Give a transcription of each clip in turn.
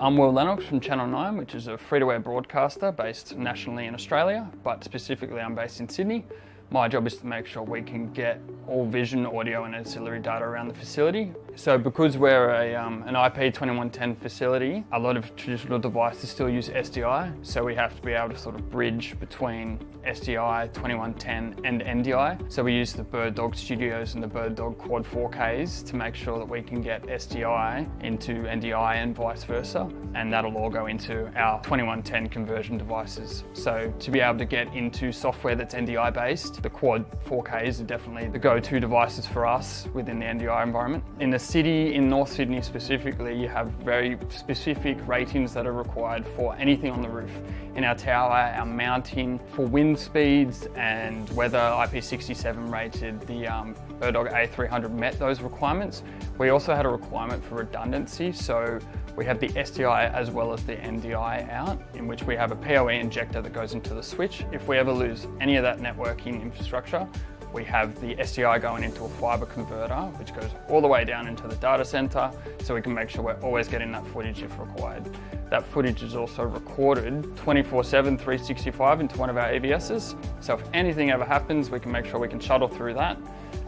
I'm Will Lennox from Channel 9, which is a free-to-air broadcaster based nationally in Australia, but specifically I'm based in Sydney. My job is to make sure we can get all vision, audio and ancillary data around the facility. So because we're an IP 2110 facility, a lot of traditional devices still use SDI, so we have to be able to sort of bridge between SDI, 2110 and NDI. So we use the Bird Dog Studios and the Bird Dog Quad 4Ks to make sure that we can get SDI into NDI and vice versa, and that'll all go into our 2110 conversion devices. So to be able to get into software that's NDI based, the Quad 4Ks are definitely the go-to devices for us within the NDI environment. In the city, in North Sydney specifically, you have very specific ratings that are required for anything on the roof. In our tower, our mounting for wind speeds and whether IP67 rated, the Bird Dog A300 met those requirements. We also had a requirement for redundancy, so we have the SDI as well as the NDI out, in which we have a PoE injector that goes into the switch. If we ever lose any of that networking infrastructure, we have the SDI going into a fiber converter, which goes all the way down into the data center, so we can make sure we're always getting that footage if required. That footage is also recorded 24/7, 365 into one of our EVSs. So if anything ever happens, we can make sure we can shuttle through that,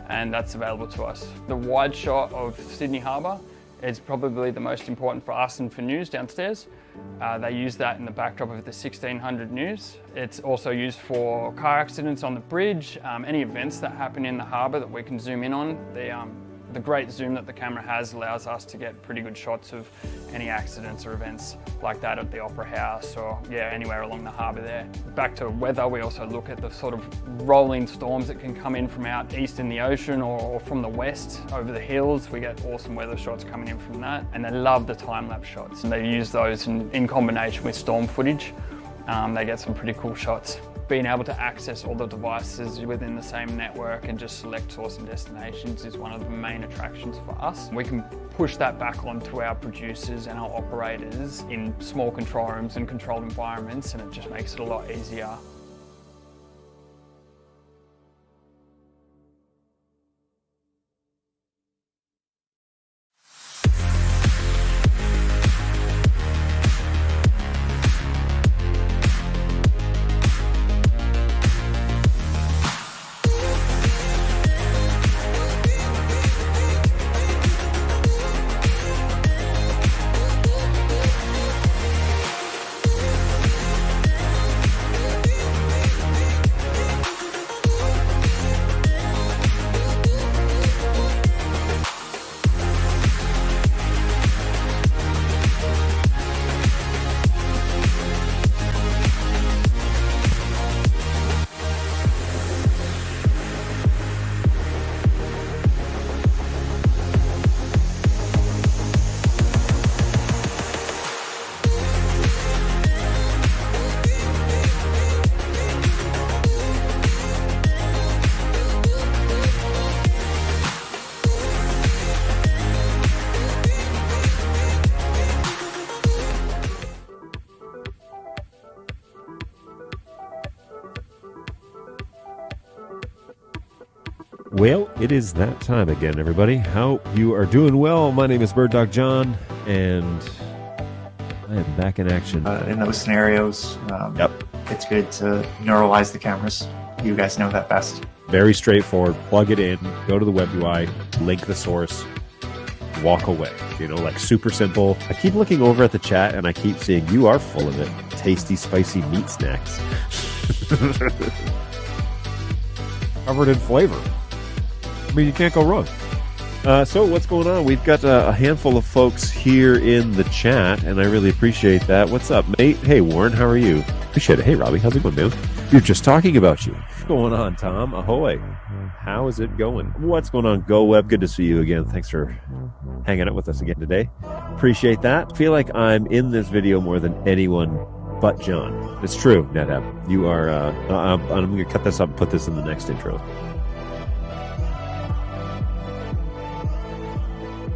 and that's available to us. The wide shot of Sydney Harbour is probably the most important for us and for news downstairs. They use that in the backdrop of the 1600 news. It's also used for car accidents on the bridge, any events that happen in the harbour that we can zoom in on. The great zoom that the camera has allows us to get pretty good shots of any accidents or events like that at the Opera House or anywhere along the harbour there. Back to weather, we also look at the sort of rolling storms that can come in from out east in the ocean or from the west over the hills. We get awesome weather shots coming in from that, and they love the time-lapse shots, and they use those in combination with storm footage. They get some pretty cool shots. Being able to access all the devices within the same network and just select source and destinations is one of the main attractions for us. We can push that back onto our producers and our operators in small control rooms and controlled environments, and it just makes it a lot easier. Well, it is that time again, everybody. Hope you are doing well. My name is Bird Dog John, and I am back in action. In those scenarios, it's good to neuralize the cameras. You guys know that best. Very straightforward. Plug it in, go to the web UI, link the source, walk away. You know, like super simple. I keep looking over at the chat, and I keep seeing you are full of it. Tasty, spicy meat snacks. Covered in flavor. I mean, you can't go wrong. So what's going on? We've got a handful of folks here in the chat, and I really appreciate that. What's up, mate? Hey, Warren, how are you? Appreciate it. Hey, Robbie, how's it going, man? You're just talking about you. What's going on, Tom? Ahoy. How is it going? What's going on, Go Web? Good to see you again. Thanks for hanging out with us again today. Appreciate that. I feel like I'm in this video more than anyone but John. It's true, NetApp. You are, I'm going to cut this up and put this in the next intro.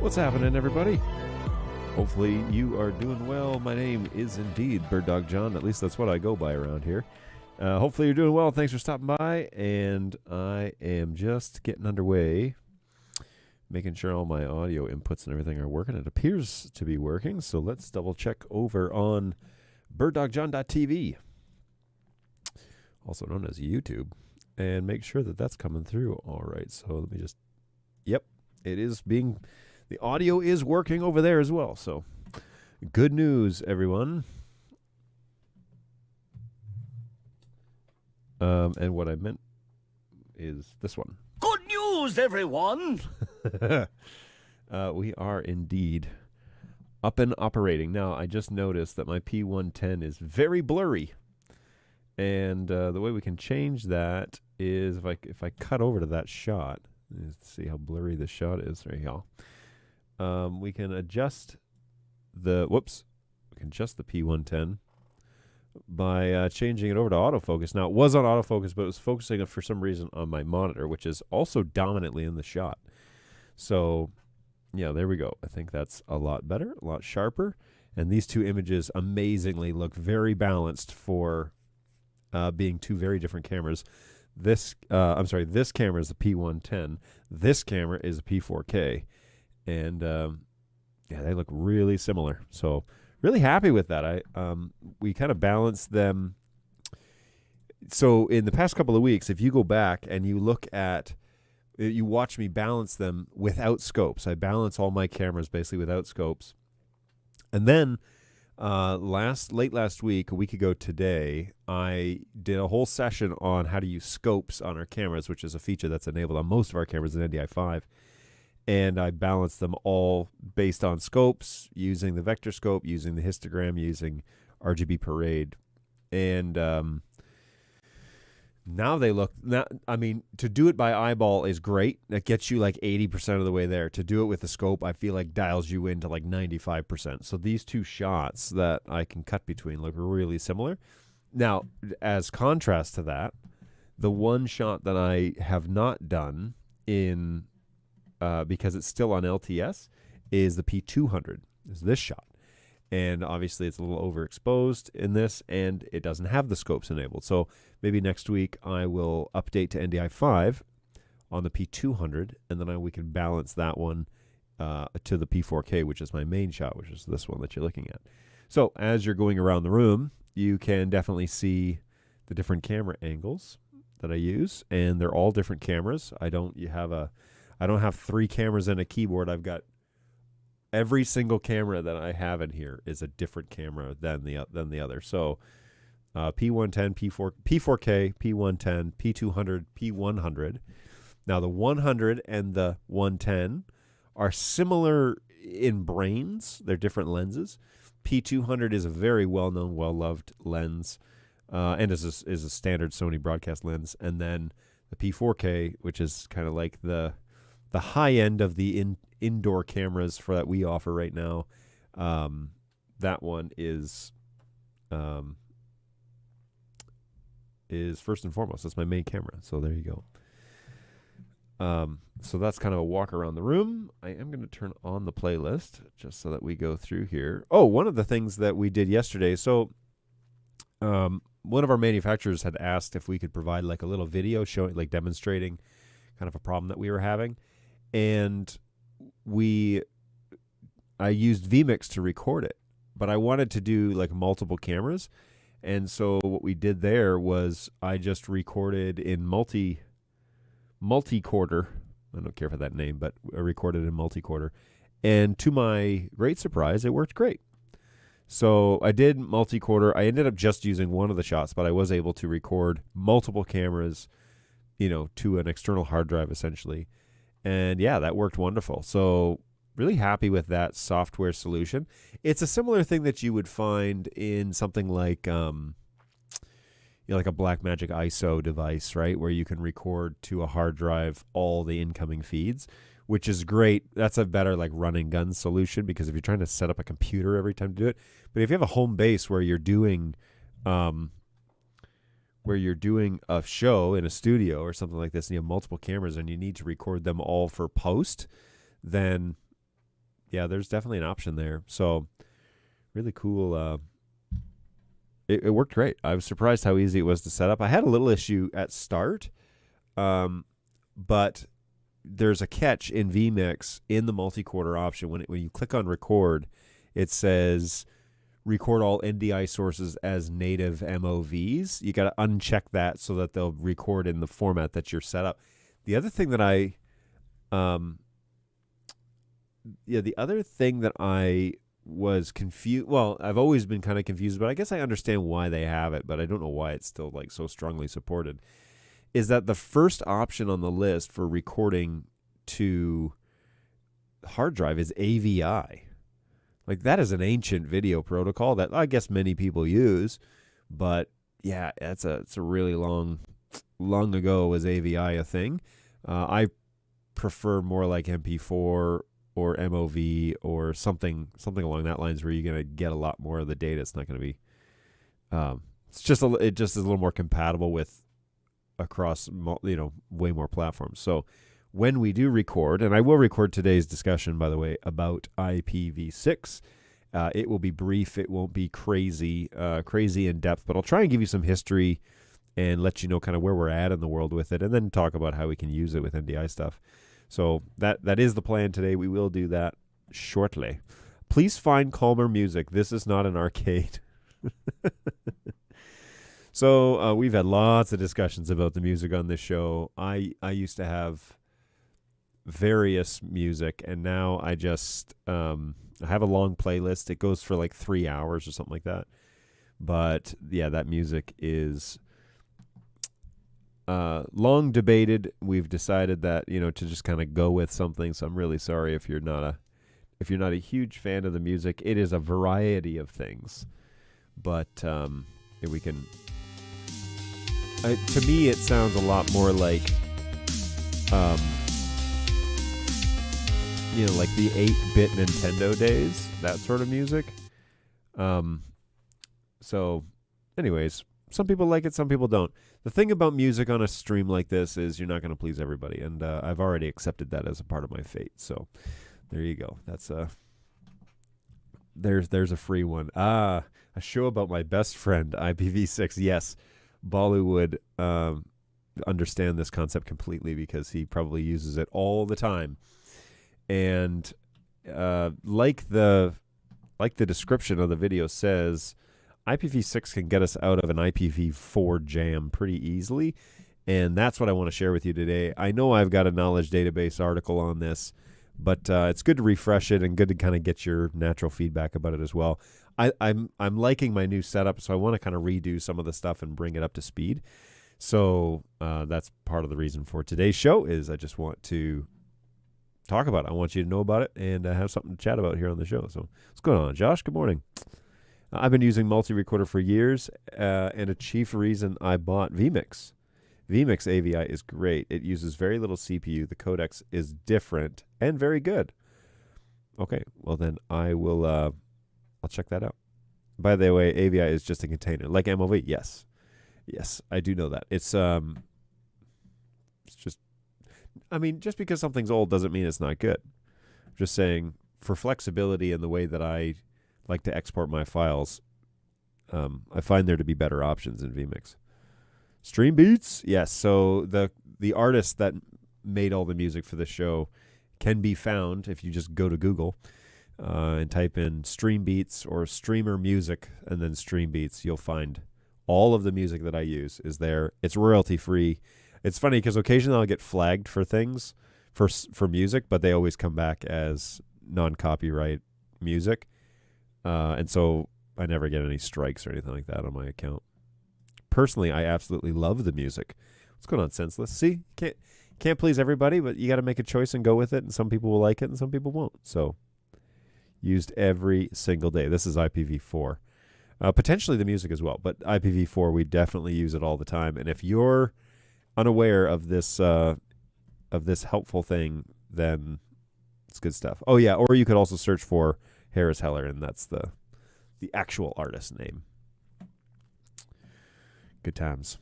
What's happening, everybody? Hopefully you are doing well. My name is indeed Bird Dog John. At least that's what I go by around here. Hopefully you're doing well. Thanks for stopping by. And I am just getting underway making sure all my audio inputs and everything are working. It appears to be working, so let's double check over on birddogjohn.tv, also known as YouTube, and make sure that that's coming through. All right, so let me just, yep, it is being, the audio is working over there as well, so good news, everyone. And what I meant is this one. Good news, everyone! We are indeed up and operating. Now, I just noticed that my P110 is very blurry. And the way we can change that is if I cut over to that shot, let's see how blurry the shot is right here. We can adjust the, we can adjust the P110 by changing it over to autofocus. Now, it was on autofocus, but it was focusing for some reason on my monitor, which is also dominantly in the shot. So, yeah, there we go. I think that's a lot better, a lot sharper. And these two images amazingly look very balanced for being two very different cameras. This, this camera is the P110. This camera is a P4K. And, yeah, they look really similar. So, really happy with that. We kind of balanced them. So in the past couple of weeks, if you go back and you look at, you watch me balance them without scopes. I balance all my cameras basically without scopes. And then late last week, a week ago today, I did a whole session on how to use scopes on our cameras, which is a feature that's enabled on most of our cameras in NDI 5. And I balanced them all based on scopes, using the vector scope, using the histogram, using RGB Parade. And now they look, I mean, to do it by eyeball is great. That gets you like 80% of the way there. To do it with the scope, I feel like dials you into like 95%. So these two shots that I can cut between look really similar. Now, as contrast to that, the one shot that I have not done in... because it's still on LTS, is the P200, is this shot. And obviously it's a little overexposed in this, and it doesn't have the scopes enabled. So maybe next week I will update to NDI 5 on the P200, and then we can balance that one to the P4K, which is my main shot, which is this one that you're looking at. So as you're going around the room, you can definitely see the different camera angles that I use, and they're all different cameras. I don't have three cameras and a keyboard. I've got every single camera that I have in here is a different camera than the other. So P110, P4K, P110, P200, P100. Now the 100 and the 110 are similar in brains. They're different lenses. P200 is a very well-known, well-loved lens, and is a standard Sony broadcast lens. And then the P4K, which is kind of like the high end of the indoor cameras that we offer right now, that one is first and foremost. That's my main camera. So there you go. So that's kind of a walk around the room. I am going to turn on the playlist just so that we go through here. Oh, one of the things that we did yesterday. So one of our manufacturers had asked if we could provide like a little video showing, like demonstrating kind of a problem that we were having. And I used vMix to record it, but I wanted to do like multiple cameras. And so what we did there was I just recorded in multi-quarter. I don't care for that name, but I recorded in multi-quarter. And to my great surprise, it worked great. So I did multi-quarter. I ended up just using one of the shots, but I was able to record multiple cameras, to an external hard drive essentially. And yeah, that worked wonderful. So really happy with that software solution. It's a similar thing that you would find in something like, like a Blackmagic ISO device, right? Where you can record to a hard drive all the incoming feeds, which is great. That's a better like run and gun solution, because if you're trying to set up a computer every time to do it, but if you have a home base where you're doing, a show in a studio or something like this, and you have multiple cameras and you need to record them all for post, then yeah, there's definitely an option there. So really cool. It worked great. I was surprised how easy it was to set up. I had a little issue at start, but there's a catch in vMix in the multi-quarter option. When you click on record, it says record all NDI sources as native MOVs. You got to uncheck that so that they'll record in the format that you're set up. The other thing that the other thing that I was confused. Well, I've always been kind of confused, but I guess I understand why they have it, but I don't know why it's still like so strongly supported. Is that the first option on the list for recording to hard drive is AVI. Like, that is an ancient video protocol that I guess many people use, but yeah, it's a really long ago was AVI a thing. I prefer more like MP4 or MOV or something along that lines where you're going to get a lot more of the data. It's not going to be it just is a little more compatible with across way more platforms. So when we do record, and I will record today's discussion, by the way, about IPv6, it will be brief. It won't be crazy in depth, but I'll try and give you some history and let you know kind of where we're at in the world with it, and then talk about how we can use it with NDI stuff. So that is the plan today. We will do that shortly. Please find calmer music. This is not an arcade. So we've had lots of discussions about the music on this show. I used to have various music, and now I just I have a long playlist. It goes for like 3 hours or something like that. But yeah, that music is long debated. We've decided that to just kind of go with something. So I'm really sorry if you're not a huge fan of the music. It is a variety of things, but we can. To me, it sounds a lot more like, like the 8-bit Nintendo days, that sort of music. So, anyways, some people like it, some people don't. The thing about music on a stream like this is you're not going to please everybody, and I've already accepted that as a part of my fate. So, there you go. That's there's a free one. A show about my best friend, IPv6. Yes. Balu would understand this concept completely because he probably uses it all the time. And like the description of the video says, IPv6 can get us out of an IPv4 jam pretty easily. And that's what I want to share with you today. I know I've got a knowledge database article on this, but it's good to refresh it and good to kind of get your natural feedback about it as well. I'm liking my new setup, so I want to kind of redo some of the stuff and bring it up to speed. So that's part of the reason for today's show is I just want to talk about it. I want you to know about it and have something to chat about here on the show. So what's going on, Josh? Good morning. I've been using multi-recorder for years, and a chief reason I bought vMix. vMix AVI is great. It uses very little CPU. The codecs is different and very good. Okay, well then I will. I'll check that out. By the way, AVI is just a container, like MOV. Yes, I do know that. It's just. I mean, just because something's old doesn't mean it's not good. I'm just saying, for flexibility and the way that I like to export my files, I find there to be better options in vMix. Stream Beats, yes. So the artist that made all the music for the show can be found if you just go to Google and type in Stream Beats or Streamer Music and then Stream Beats. You'll find all of the music that I use is there. It's royalty free. It's funny because occasionally I'll get flagged for things for music, but they always come back as non-copyright music, and so I never get any strikes or anything like that on my account. Personally, I absolutely love the music. What's going on, Senseless? See, can't please everybody, but you got to make a choice and go with it, and some people will like it and some people won't. So used every single day. This is IPv4. Potentially the music as well, but IPv4, we definitely use it all the time. And if you're unaware of this helpful thing, then it's good stuff. Oh yeah, or you could also search for Harris Heller, and that's the actual artist name. Good times.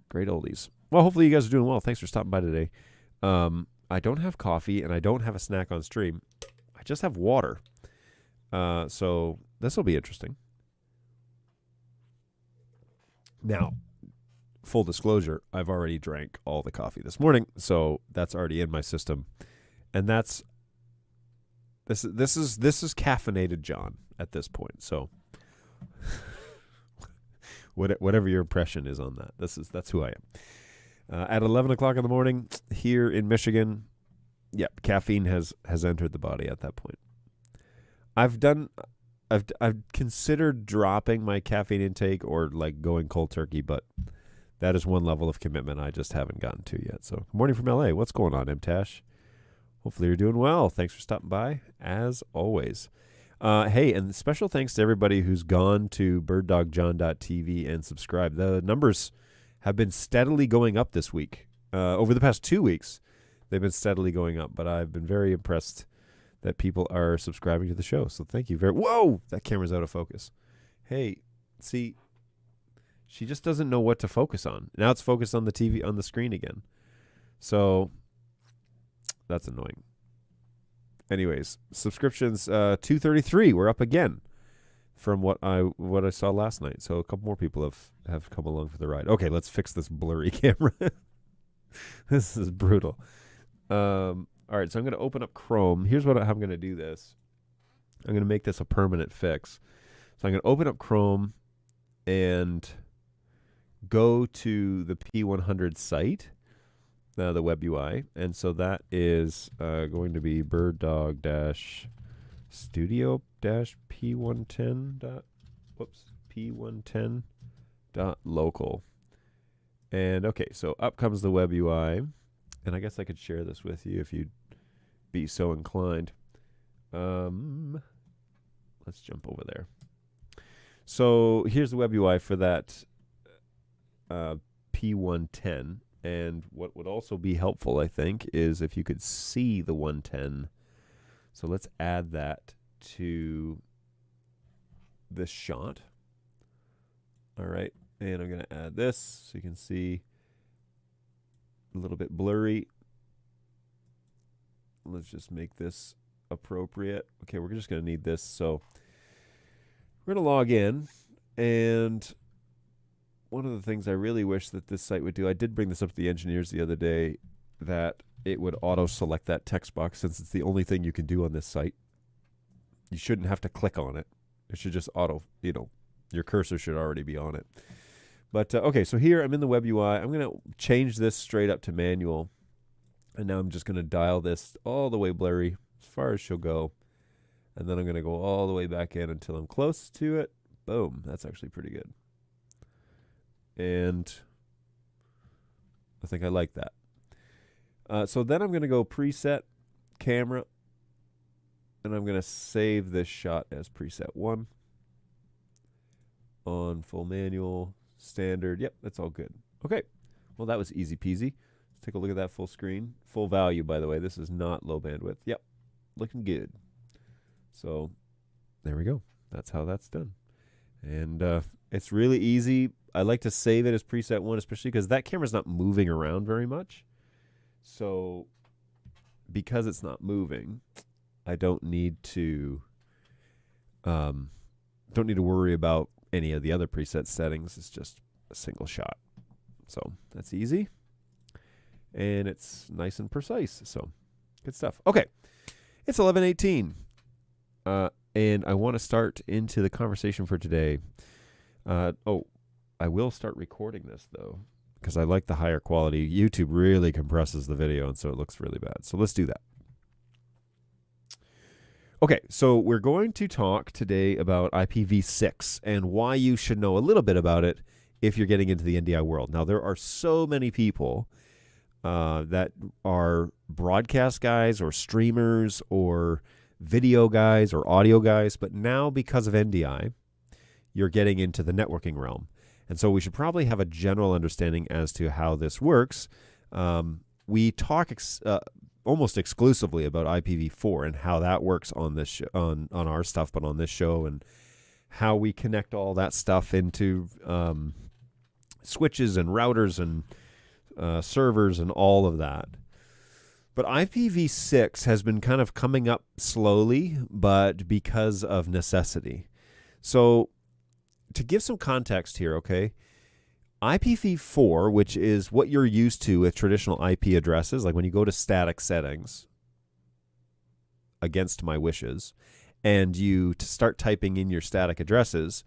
Great oldies. Well, hopefully you guys are doing well. Thanks for stopping by today. I don't have coffee, and I don't have a snack on stream. I just have water. So this will be interesting. Now, full disclosure, I've already drank all the coffee this morning, so that's already in my system, and this is caffeinated John at this point. So whatever your impression is on that, that's who I am. At 11 o'clock in the morning here in Michigan, caffeine has entered the body at that point. I've considered dropping my caffeine intake or like going cold turkey, but that is one level of commitment I just haven't gotten to yet. So, good morning from LA. What's going on, MTash? Hopefully you're doing well. Thanks for stopping by, as always. Hey, and special thanks to everybody who's gone to birddogjohn.tv and subscribed. The numbers have been steadily going up this week. Over the past 2 weeks, they've been steadily going up, but I've been very impressed that people are subscribing to the show. So thank you very... Whoa! That camera's out of focus. Hey, see... She just doesn't know what to focus on. Now it's focused on the TV, on the screen again. So that's annoying. Anyways, subscriptions 233. We're up again from what I saw last night. So a couple more people have come along for the ride. Okay, let's fix this blurry camera. This is brutal. All right, so I'm going to open up Chrome. Here's how I'm going to do this. I'm going to make this a permanent fix. So I'm going to open up Chrome and go to the P100 site, the web UI, and so that is going to be birddog-studio-p110.local. And okay, so up comes the web UI, and I guess I could share this with you if you'd be so inclined. Let's jump over there. So here's the web UI for that P110, and what would also be helpful, I think, is if you could see the 110. So let's add that to this shot. All right, and I'm going to add this so you can see a little bit blurry. Let's just make this appropriate. Okay, we're just going to need this, so we're going to log in, and one of the things I really wish that this site would do, I did bring this up to the engineers the other day, that it would auto-select that text box since it's the only thing you can do on this site. You shouldn't have to click on it. It should just your cursor should already be on it. But, okay, so here I'm in the web UI. I'm going to change this straight up to manual, and now I'm just going to dial this all the way blurry as far as she'll go, and then I'm going to go all the way back in until I'm close to it. Boom. That's actually pretty good. And I think I like that. So then I'm going to go preset camera, and I'm going to save this shot as preset 1 on full manual, standard. Yep, that's all good. Okay, well, that was easy peasy. Let's take a look at that full screen. Full value, by the way. This is not low bandwidth. Yep, looking good. So there we go. That's how that's done. And it's really easy. I like to save it as preset 1, especially because that camera's not moving around very much. So because it's not moving, I don't need to worry about any of the other preset settings. It's just a single shot. So that's easy. And it's nice and precise. So good stuff. Okay. It's 11:18. And I want to start into the conversation for today. I will start recording this, though, because I like the higher quality. YouTube really compresses the video, and so it looks really bad. So let's do that. Okay, so we're going to talk today about IPv6 and why you should know a little bit about it if you're getting into the NDI world. Now, there are so many people that are broadcast guys or streamers or video guys or audio guys, but now because of NDI, you're getting into the networking realm. And so we should probably have a general understanding as to how this works. We talk almost exclusively about IPv4 and how that works on this on our stuff, but on this show, and how we connect all that stuff into switches and routers and servers and all of that. But IPv6 has been kind of coming up slowly, but because of necessity. So to give some context here, okay, IPv4, which is what you're used to with traditional IP addresses, like when you go to static settings, against my wishes, and you start typing in your static addresses,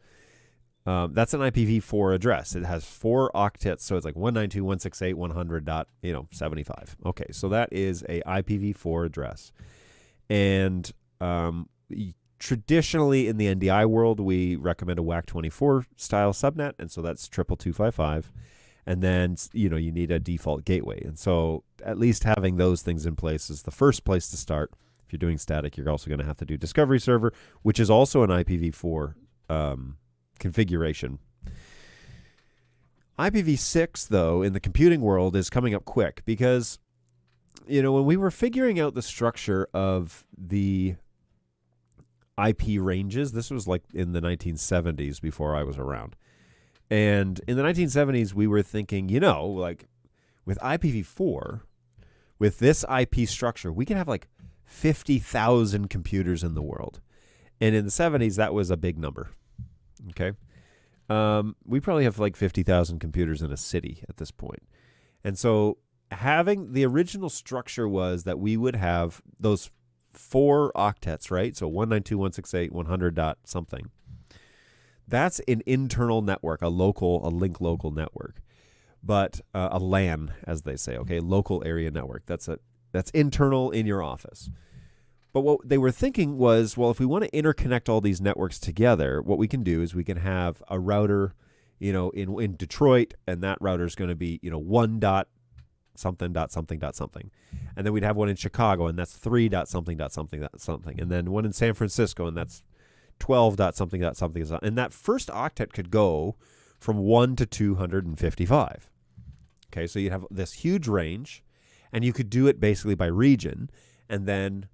that's an IPv4 address. It has 4 octets, so it's like 192.168.100.75. Okay, so that is a IPv4 address. And traditionally in the NDI world, we recommend a WAC24 style subnet, and so that's 22255. And then, you need a default gateway. And so at least having those things in place is the first place to start. If you're doing static, you're also going to have to do discovery server, which is also an IPv4 configuration. IPv6, though, in the computing world is coming up quick because, when we were figuring out the structure of the IP ranges, this was like in the 1970s before I was around. And in the 1970s, we were thinking, like with IPv4, with this IP structure, we can have like 50,000 computers in the world. And in the 70s, that was a big number. Okay. We probably have like 50,000 computers in a city at this point. And so having the original structure was that we would have those 4 octets, right? So 192.168.100 dot something. That's an internal network, a link local network, but a LAN, as they say, okay, local area network. That's internal in your office. But what they were thinking was, well, if we want to interconnect all these networks together, what we can do is we can have a router, in Detroit, and that router is going to be, 1 dot something dot something dot something. And then we'd have one in Chicago, and that's 3 dot something dot something dot something. And then one in San Francisco, and that's 12 dot something dot something. And that first octet could go from 1 to 255. Okay, so you'd have this huge range, and you could do it basically by region, and then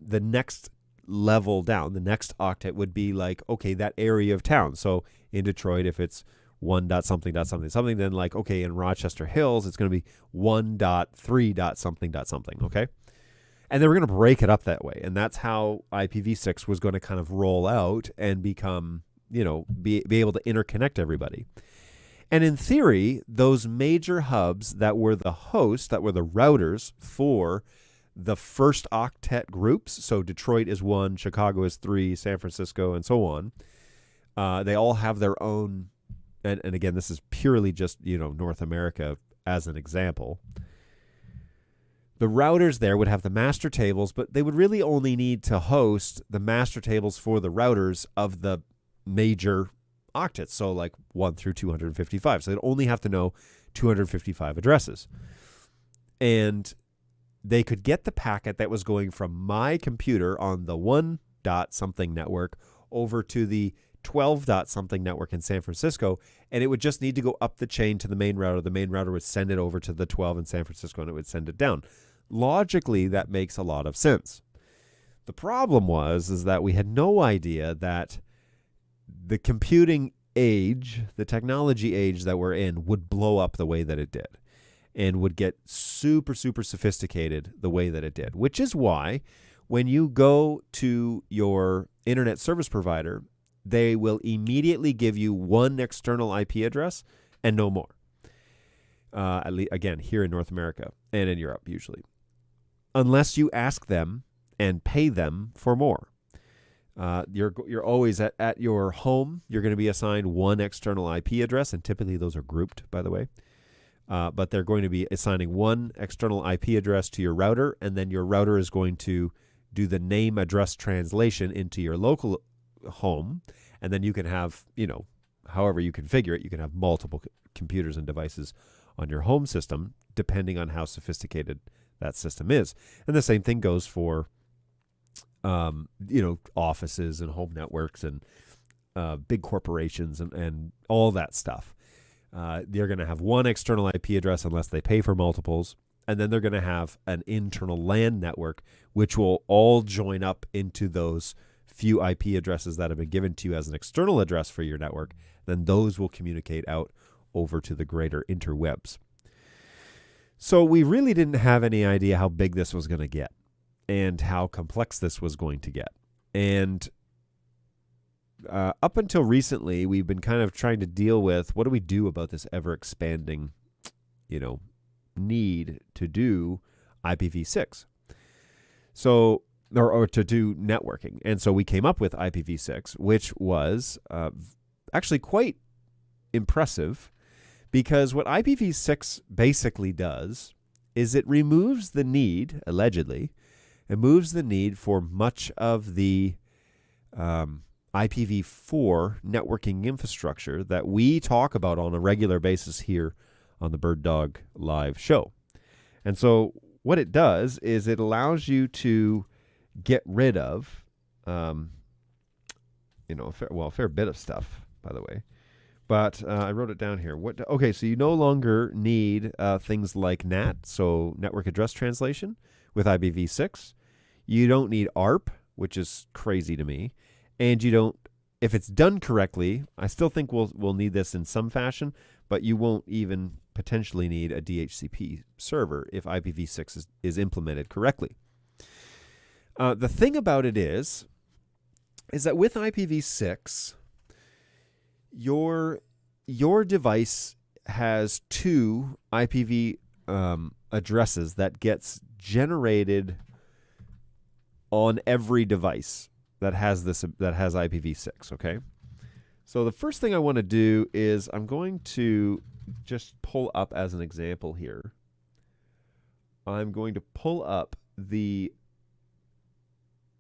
the next level down, the next octet would be like, okay, that area of town. So in Detroit, if it's 1 dot something dot something something, then like, okay, in Rochester Hills, it's going to be 1 dot 3 dot something dot something, okay? And they were going to break it up that way. And that's how IPv6 was going to kind of roll out and become, be able to interconnect everybody. And in theory, those major hubs that were the hosts, that were the routers for the first octet groups, so Detroit is 1, Chicago is 3, San Francisco, and so on, they all have their own, and again, this is purely just, North America as an example. The routers there would have the master tables, but they would really only need to host the master tables for the routers of the major octets, so like 1 through 255. So they'd only have to know 255 addresses. And they could get the packet that was going from my computer on the 1 dot something network over to the 12 dot something network in San Francisco, and it would just need to go up the chain to the main router. The main router would send it over to the 12 in San Francisco, and it would send it down. Logically, that makes a lot of sense. The problem is that we had no idea that the computing age, the technology age that we're in, would blow up the way that it did and would get super, super sophisticated the way that it did, which is why when you go to your internet service provider, they will immediately give you one external IP address and no more. At least, again, here in North America and in Europe usually, unless you ask them and pay them for more. You're always at your home. You're going to be assigned one external IP address, and typically those are grouped, by the way. But they're going to be assigning one external IP address to your router, and then your router is going to do the name address translation into your local home, and then you can have, however you configure it, you can have multiple computers and devices on your home system, depending on how sophisticated that system is. And the same thing goes for offices and home networks and big corporations and all that stuff. They're going to have one external IP address unless they pay for multiples, and then they're going to have an internal LAN network, which will all join up into those few IP addresses that have been given to you as an external address for your network. Then those will communicate out over to the greater interwebs. So we really didn't have any idea how big this was going to get and how complex this was going to get. And up until recently, we've been kind of trying to deal with what do we do about this ever expanding, need to do IPv6. So, or to do networking. And so we came up with IPv6, which was actually quite impressive, because what IPv6 basically does is it removes the need, allegedly, it moves the need for much of the IPv4 networking infrastructure that we talk about on a regular basis here on the Bird Dog Live show. And so what it does is it allows you to get rid of, a fair bit of stuff, by the way. But I wrote it down here. Okay, so you no longer need things like NAT, so network address translation, with IPv6. You don't need ARP, which is crazy to me. And you don't, if it's done correctly, I still think we'll need this in some fashion, but you won't even potentially need a DHCP server if IPv6 is implemented correctly. The thing about it is that with IPv6, your device has two IPv addresses that gets generated on every device that has IPv6. Okay, so the first thing I want to do is I'm going to just pull up as an example here. I'm going to pull up the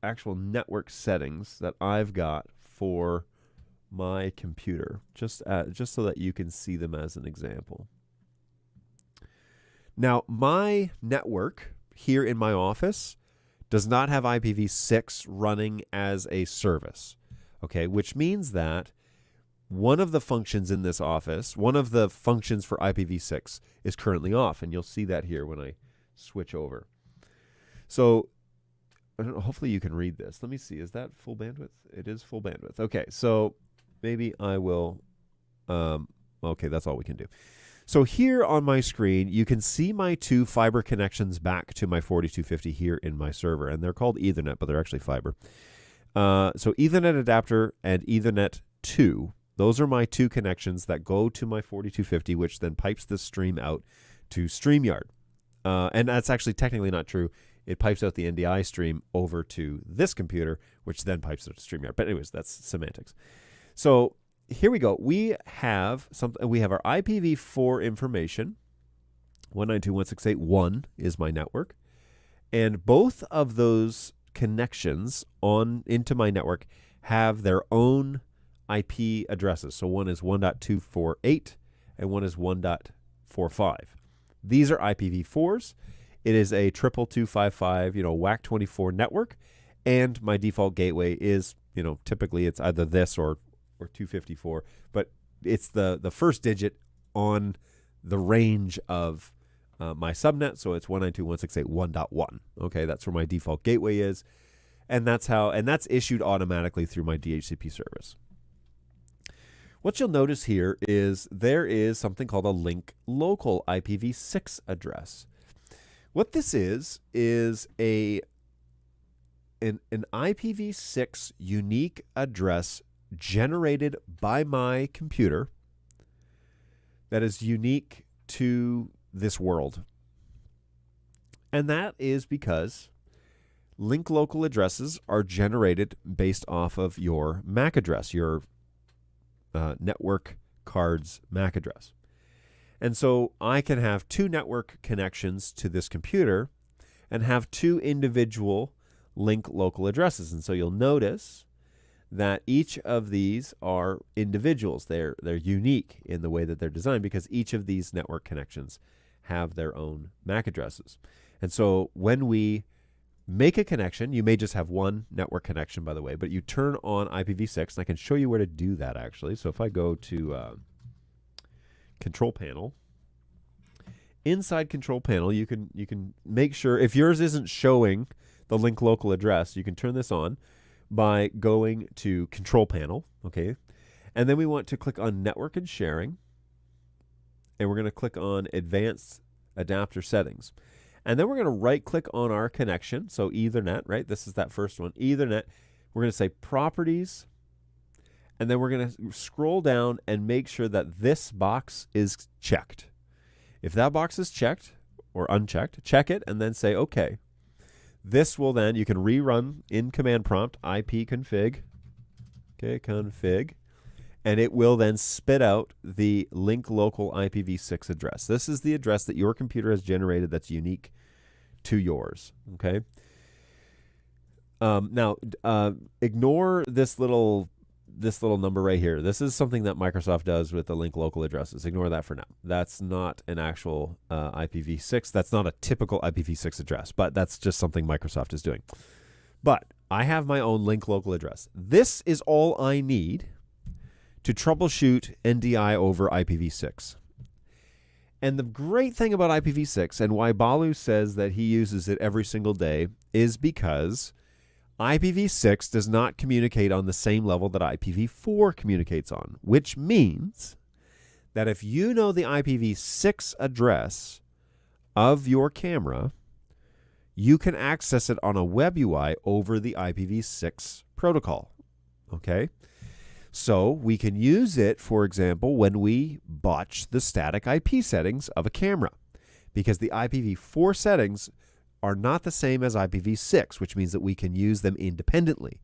actual network settings that I've got for my computer, just so that you can see them as an example. Now, my network here in my office does not have IPv6 running as a service, okay, which means that one of the functions in this office, one of the functions for IPv6 is currently off, and you'll see that here when I switch over. So I don't know, hopefully you can read this. Let me see. Is that full bandwidth? It is full bandwidth. Okay, so maybe I will. Okay, that's all we can do. So here on my screen, you can see my two fiber connections back to my 4250 here in my server, and they're called Ethernet, but they're actually fiber. So Ethernet adapter and Ethernet 2, those are my two connections that go to my 4250, which then pipes the stream out to StreamYard. And that's actually technically not true. It pipes out the NDI stream over to this computer, which then pipes it to StreamYard. But anyways, that's semantics. So here we go. We have our IPv4 information. 192.168.1 is my network. And both of those connections into my network have their own IP addresses. So one is 1.248 and one is 1.45. These are IPv4s. It is a 22255, WAC24 network, and my default gateway is, typically it's either this or 254, but it's the first digit on the range of my subnet, so it's 192.168.1.1. Okay, that's where my default gateway is, and that's issued automatically through my DHCP service. What you'll notice here is there is something called a link local IPv6 address. What this is an IPv6 unique address generated by my computer that is unique to this world. And that is because link local addresses are generated based off of your MAC address, your network card's MAC address. And so I can have two network connections to this computer and have two individual link local addresses. And so you'll notice that each of these are individuals. They're unique in the way that they're designed because each of these network connections have their own MAC addresses. And so when we make a connection, you may just have one network connection, by the way, but you turn on IPv6, and I can show you where to do that, actually. So if I go to Control Panel, inside Control Panel, you can make sure, if yours isn't showing the link local address, you can turn this on by going to Control Panel, okay? And then we want to click on Network and Sharing, and we're going to click on Advanced Adapter Settings. And then we're going to right-click on our connection, so Ethernet, right? This is that first one, Ethernet. We're going to say Properties, And then we're going to scroll down and make sure that this box is checked. If that box is checked or unchecked, check it and then say OK. This will then, you can rerun in command prompt ipconfig. Okay, config. And it will then spit out the link local IPv6 address. This is the address that your computer has generated that's unique to yours. Okay. Now, ignore this little number right here. This is something that Microsoft does with the link local addresses. Ignore that for now. That's not an actual IPv6. That's not a typical IPv6 address, but that's just something Microsoft is doing. But I have my own link local address. This is all I need to troubleshoot NDI over IPv6. And the great thing about IPv6 and why Balu says that he uses it every single day is because IPv6 does not communicate on the same level that IPv4 communicates on, which means that if you know the IPv6 address of your camera, you can access it on a web UI over the IPv6 protocol. Okay? So we can use it, for example, when we botch the static IP settings of a camera, because the IPv4 settings are not the same as IPv6, which means that we can use them independently.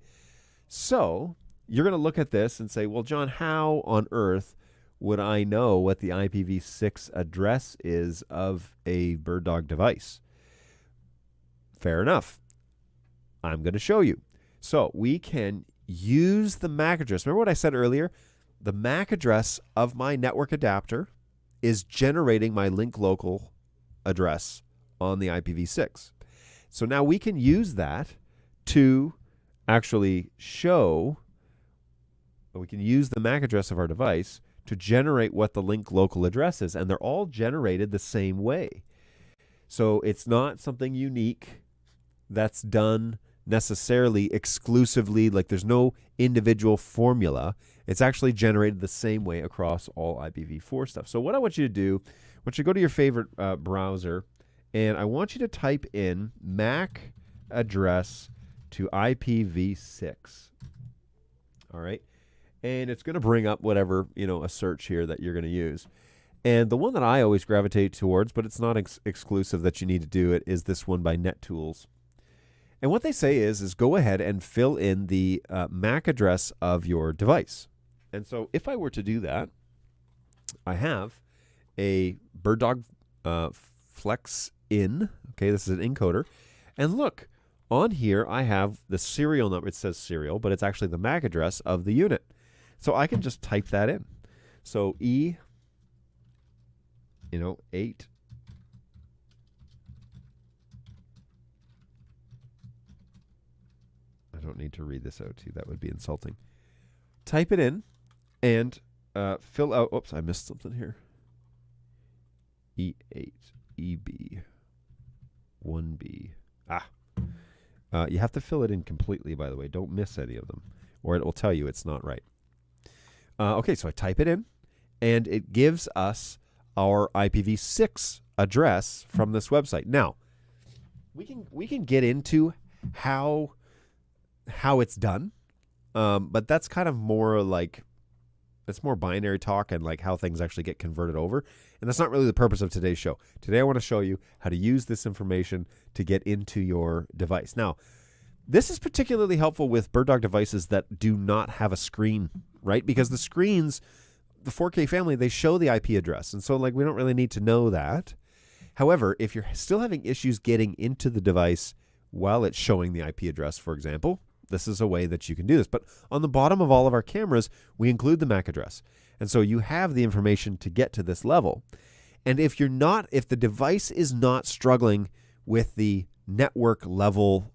So you're going to look at this and say, well, John, how on earth would I know what the IPv6 address is of a bird dog device? Fair enough. I'm going to show you. So we can use the MAC address. Remember what I said earlier? The MAC address of my network adapter is generating my link local address on the IPv6. So now we can use that to actually show, we can use the MAC address of our device to generate what the link local address is, and they're all generated the same way. So it's not something unique that's done necessarily exclusively, like there's no individual formula. It's actually generated the same way across all IPv4 stuff. So what I want you to do, I want you to go to your favorite browser, and I want you to type in MAC address to IPv6. All right. And it's going to bring up whatever, a search here that you're going to use. And the one that I always gravitate towards, but it's not exclusive that you need to do it, is this one by NetTools. And what they say is go ahead and fill in the MAC address of your device. And so if I were to do that, I have a BirdDog Flex in. Okay, this is an encoder. And look, on here I have the serial number. It says serial, but it's actually the MAC address of the unit. So I can just type that in. So E, 8. I don't need to read this out to you. That would be insulting. Type it in and fill out. Oops, I missed something here. E8, EB, 1B. You have to fill it in completely, by the way. Don't miss any of them, or it will tell you it's not right. Okay, so I type it in, and it gives us our IPv6 address from this website. Now, we can get into how it's done, but that's kind of more like, it's more binary talk and like how things actually get converted over. And that's not really the purpose of today's show. Today I want to show you how to use this information to get into your device. Now, this is particularly helpful with BirdDog devices that do not have a screen, right? Because the screens, the 4K family, they show the IP address. And so like we don't really need to know that. However, if you're still having issues getting into the device while it's showing the IP address, for example, this is a way that you can do this. But on the bottom of all of our cameras, we include the MAC address. And so you have the information to get to this level. And if the device is not struggling with the network level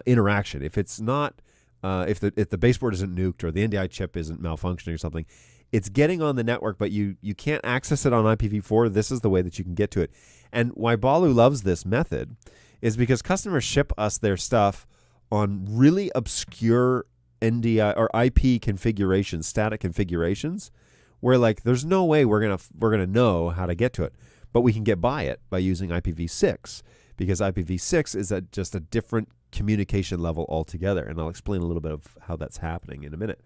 interaction, if it's not, if the baseboard isn't nuked or the NDI chip isn't malfunctioning or something, it's getting on the network, but you can't access it on IPv4, this is the way that you can get to it. And why Balu loves this method is because customers ship us their stuff on really obscure NDI or IP configurations, static configurations, where like there's no way we're gonna know how to get to it, but we can get by it by using IPv6, because IPv6 is just a different communication level altogether, and I'll explain a little bit of how that's happening in a minute.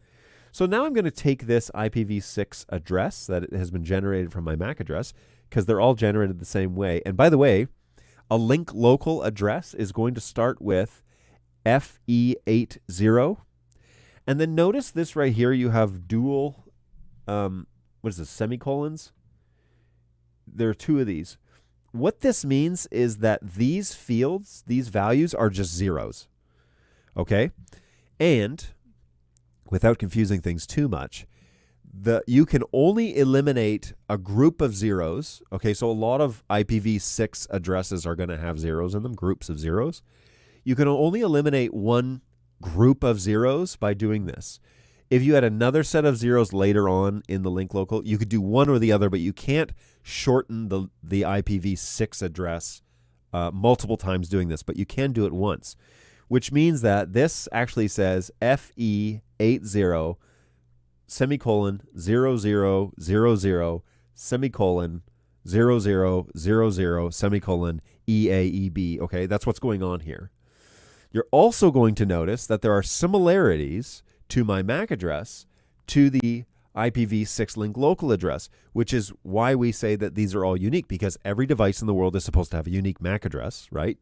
So now I'm going to take this IPv6 address that has been generated from my MAC address, because they're all generated the same way. And by the way, a link local address is going to start with FE80. And then notice this right here, you have dual, what is this, semicolons? There are two of these. What this means is that these fields, these values are just zeros. Okay? And without confusing things too much, you can only eliminate a group of zeros. Okay, so a lot of IPv6 addresses are going to have zeros in them, groups of zeros. You can only eliminate one group of zeros by doing this. If you had another set of zeros later on in the link local, you could do one or the other, but you can't shorten the IPv6 address multiple times doing this, but you can do it once, which means that this actually says FE80 semicolon 0000 semicolon 0000 semicolon EAEB. Okay, that's what's going on here. You're also going to notice that there are similarities to my MAC address to the IPv6 link local address, which is why we say that these are all unique, because every device in the world is supposed to have a unique MAC address, right?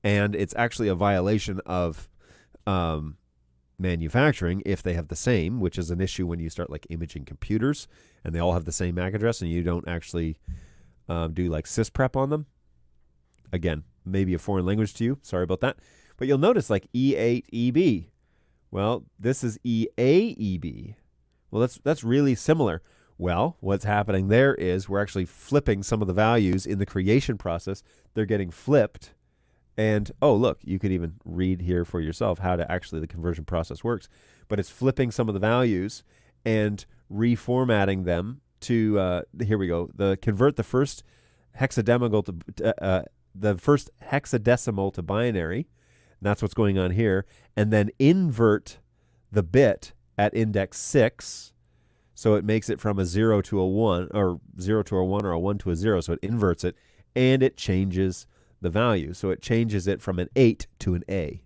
And it's actually a violation of manufacturing if they have the same, which is an issue when you start like imaging computers and they all have the same MAC address and you don't actually do like sysprep on them. Again, maybe a foreign language to you. Sorry about that. But you'll notice like E8EB. Well, this is EAEB. Well, that's really similar. Well, what's happening there is we're actually flipping some of the values in the creation process. They're getting flipped. And, oh, look, you could even read here for yourself how to actually the conversion process works. But it's flipping some of the values and reformatting them to, here we go, convert the first hexadecimal to binary. And that's what's going on here. And then invert the bit at index 6. So it makes it from a 0 to a 1, or 0 to a 1, or a 1 to a 0. So it inverts it, and it changes the value. So it changes it from an 8 to an A.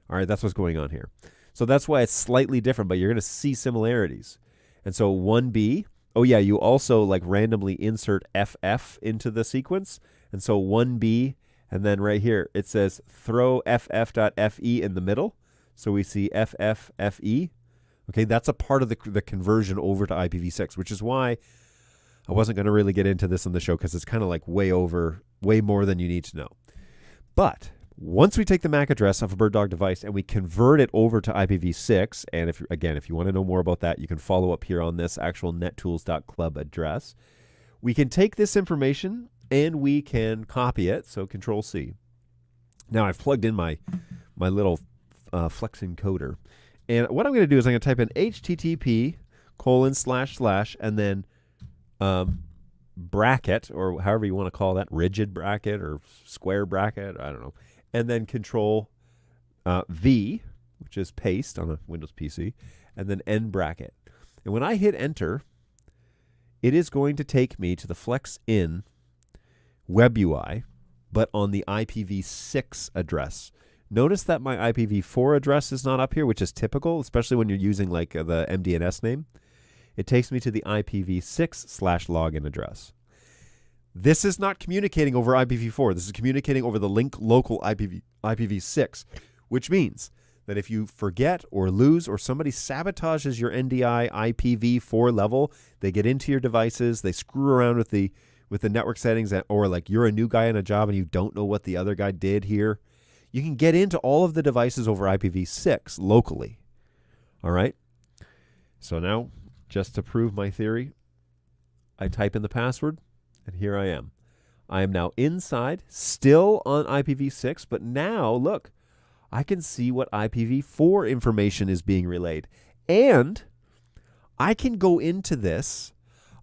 All right, that's what's going on here. So that's why it's slightly different, but you're going to see similarities. And so 1B, oh yeah, you also like randomly insert FF into the sequence. And so 1B, and then right here, it says throw ff.fe in the middle. So we see FFFE. Okay, that's a part of the conversion over to IPv6, which is why I wasn't going to really get into this on the show, because it's kind of like way more than you need to know. But once we take the MAC address of a bird dog device and we convert it over to IPv6, and if you want to know more about that, you can follow up here on this actual nettools.club address. We can take this information and we can copy it, so Control-C. Now I've plugged in my little Flex encoder. And what I'm going to do is I'm going to type in http:// and then bracket, or however you want to call that, rigid bracket or square bracket, I don't know. And then Control V, which is paste on a Windows PC, and then end bracket. And when I hit enter, it is going to take me to the FlexIn web UI, but on the IPv6 address. Notice that my IPv4 address is not up here, which is typical, especially when you're using like the MDNS name. It takes me to the IPv6/login address. This is not communicating over IPv4. This is communicating over the link local IPv6, which means that if you forget or lose or somebody sabotages your NDI IPv4 level, they get into your devices, they screw around with the network settings, or like you're a new guy on a job and you don't know what the other guy did here, you can get into all of the devices over IPv6 locally. All right? So now, just to prove my theory, I type in the password, and here I am. I am now inside, still on IPv6, but now, look, I can see what IPv4 information is being relayed. And I can go into this,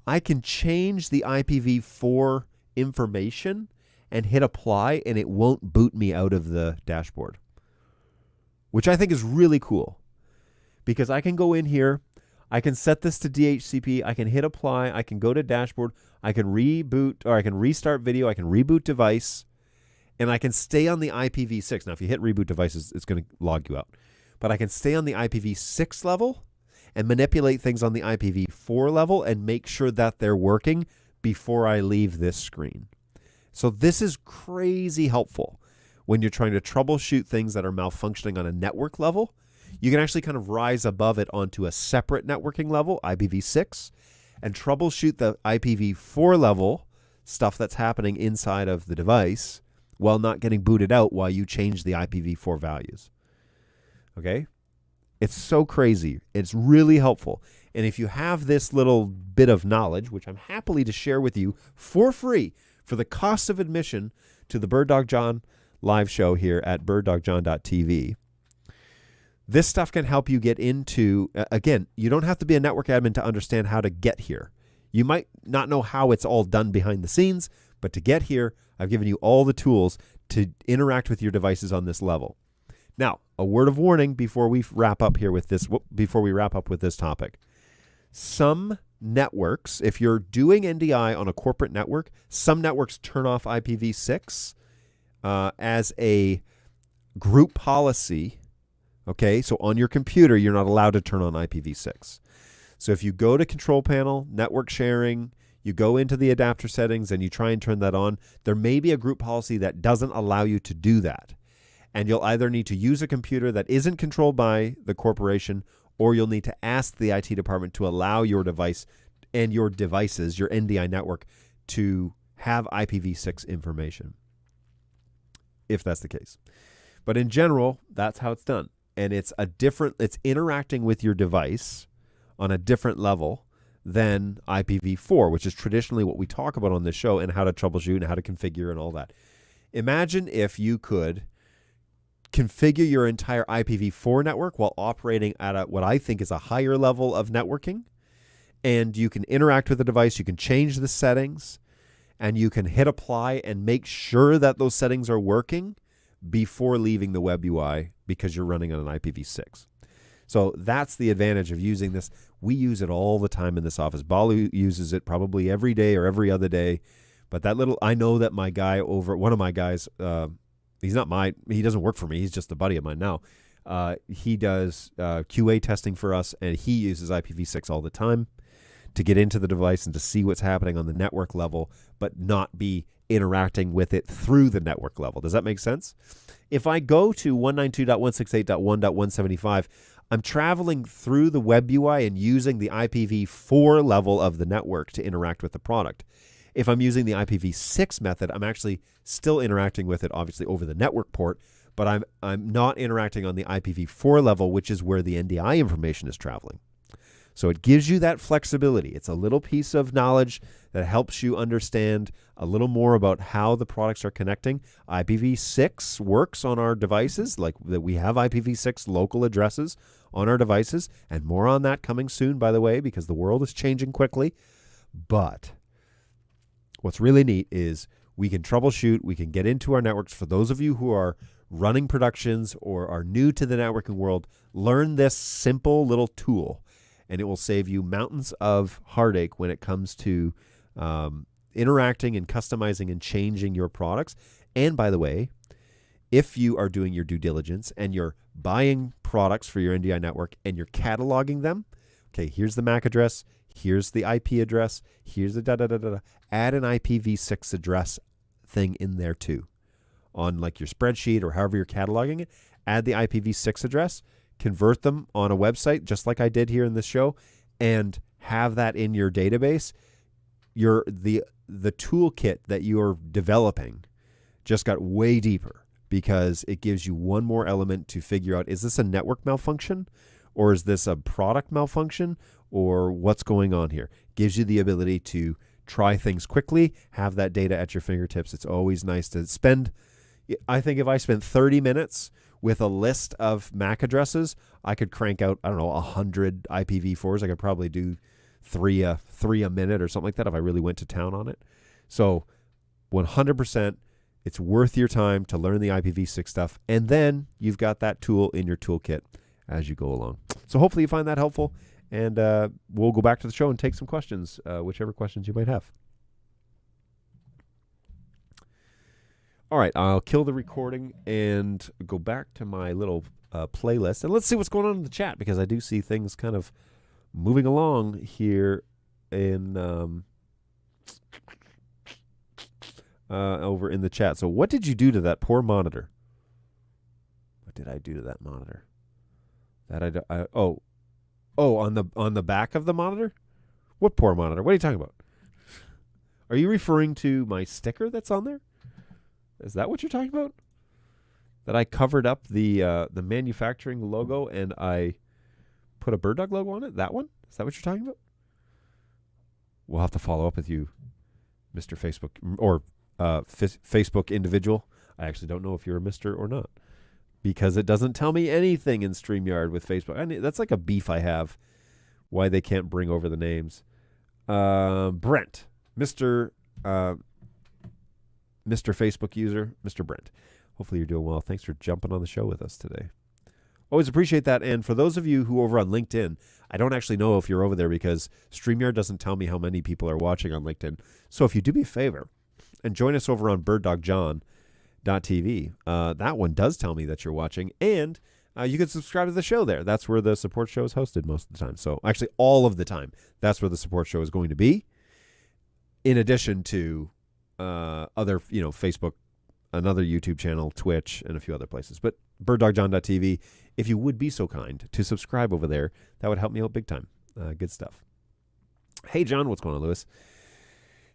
I can change the IPv4 information and hit apply, and it won't boot me out of the dashboard, which I think is really cool, because I can go in here, I can set this to DHCP, I can hit apply, I can go to dashboard, I can reboot, or I can restart video, I can reboot device, and I can stay on the IPv6. Now, if you hit reboot devices, it's going to log you out. But I can stay on the IPv6 level, and manipulate things on the IPv4 level and make sure that they're working before I leave this screen. So this is crazy helpful when you're trying to troubleshoot things that are malfunctioning on a network level. You can actually kind of rise above it onto a separate networking level, IPv6, and troubleshoot the IPv4 level stuff that's happening inside of the device while not getting booted out while you change the IPv4 values. Okay? It's so crazy. It's really helpful. And if you have this little bit of knowledge, which I'm happy to share with you for free for the cost of admission to the Bird Dog John live show here at birddogjohn.tv, this stuff can help you get into, again, you don't have to be a network admin to understand how to get here. You might not know how it's all done behind the scenes, but to get here, I've given you all the tools to interact with your devices on this level. Now, a word of warning before we wrap up here with this, topic. Some networks, if you're doing NDI on a corporate network, some networks turn off IPv6 as a group policy. Okay, so on your computer, you're not allowed to turn on IPv6. So if you go to Control Panel, Network Sharing, you go into the adapter settings and you try and turn that on, there may be a group policy that doesn't allow you to do that. And you'll either need to use a computer that isn't controlled by the corporation, or you'll need to ask the IT department to allow your device and your devices, your NDI network, to have IPv6 information, if that's the case. But in general, that's how it's done. And it's interacting with your device on a different level than IPv4, which is traditionally what we talk about on this show, and how to troubleshoot and how to configure and all that. Imagine if you could configure your entire IPv4 network while operating at what I think is a higher level of networking, and you can interact with the device, you can change the settings, and you can hit apply and make sure that those settings are working before leaving the web UI because you're running on an IPv6. So that's the advantage of using this. We use it all the time in this office. Balu uses it probably every day or every other day. But I know that my guy one of my guys, he doesn't work for me. He's just a buddy of mine now. He does QA testing for us, and he uses IPv6 all the time to get into the device and to see what's happening on the network level, but not be interacting with it through the network level. Does that make sense? If I go to 192.168.1.175, I'm traveling through the web UI and using the IPv4 level of the network to interact with the product. If I'm using the IPv6 method, I'm actually still interacting with it, obviously, over the network port, but I'm not interacting on the IPv4 level, which is where the NDI information is traveling. So it gives you that flexibility. It's a little piece of knowledge that helps you understand a little more about how the products are connecting. IPv6 works on our devices, like that we have IPv6 local addresses on our devices, and more on that coming soon, by the way, because the world is changing quickly. But what's really neat is we can troubleshoot, we can get into our networks. For those of you who are running productions or are new to the networking world, learn this simple little tool, and it will save you mountains of heartache when it comes to interacting and customizing and changing your products. And by the way, if you are doing your due diligence and you're buying products for your NDI network and you're cataloging them, okay, here's the MAC address, here's the IP address, here's the da-da-da-da-da. Add an IPv6 address thing in there too. On like your spreadsheet or however you're cataloging it, add the IPv6 address, convert them on a website just like I did here in this show, and have that in your database. The toolkit that you're developing just got way deeper because it gives you one more element to figure out, is this a network malfunction or is this a product malfunction or what's going on here? Gives you the ability to try things quickly, have that data at your fingertips. It's always nice to spend. I think if I spent 30 minutes with a list of MAC addresses, I could crank out, 100 IPv4s. I could probably do three a minute or something like that if I really went to town on it. So 100%, it's worth your time to learn the IPv6 stuff. And then you've got that tool in your toolkit as you go along. So hopefully you find that helpful. And we'll go back to the show and take some questions, whichever questions you might have. All right, I'll kill the recording and go back to my little playlist. And let's see what's going on in the chat, because I do see things kind of moving along here in over in the chat. So what did you do to that poor monitor? What did I do to that monitor? On the back of the monitor? What poor monitor? What are you talking about? Are you referring to my sticker that's on there? Is that what you're talking about? That I covered up the manufacturing logo and I put a bird dog logo on it? That one? Is that what you're talking about? We'll have to follow up with you, Mr. Facebook or Facebook individual. I actually don't know if you're a Mr. or not because it doesn't tell me anything in StreamYard with Facebook. I mean, that's like a beef I have. Why they can't bring over the names. Brent, Mr. Facebook user, Mr. Brent. Hopefully you're doing well. Thanks for jumping on the show with us today. Always appreciate that. And for those of you who are over on LinkedIn, I don't actually know if you're over there because StreamYard doesn't tell me how many people are watching on LinkedIn. So if you do me a favor and join us over on birddogjohn.tv, that one does tell me that you're watching. And you can subscribe to the show there. That's where the support show is hosted most of the time. So actually all of the time, that's where the support show is going to be. In addition to other, Facebook, another YouTube channel, Twitch, and a few other places. But birddogjohn.tv, if you would be so kind to subscribe over there, that would help me out big time. Good stuff. Hey, John, what's going on, Lewis?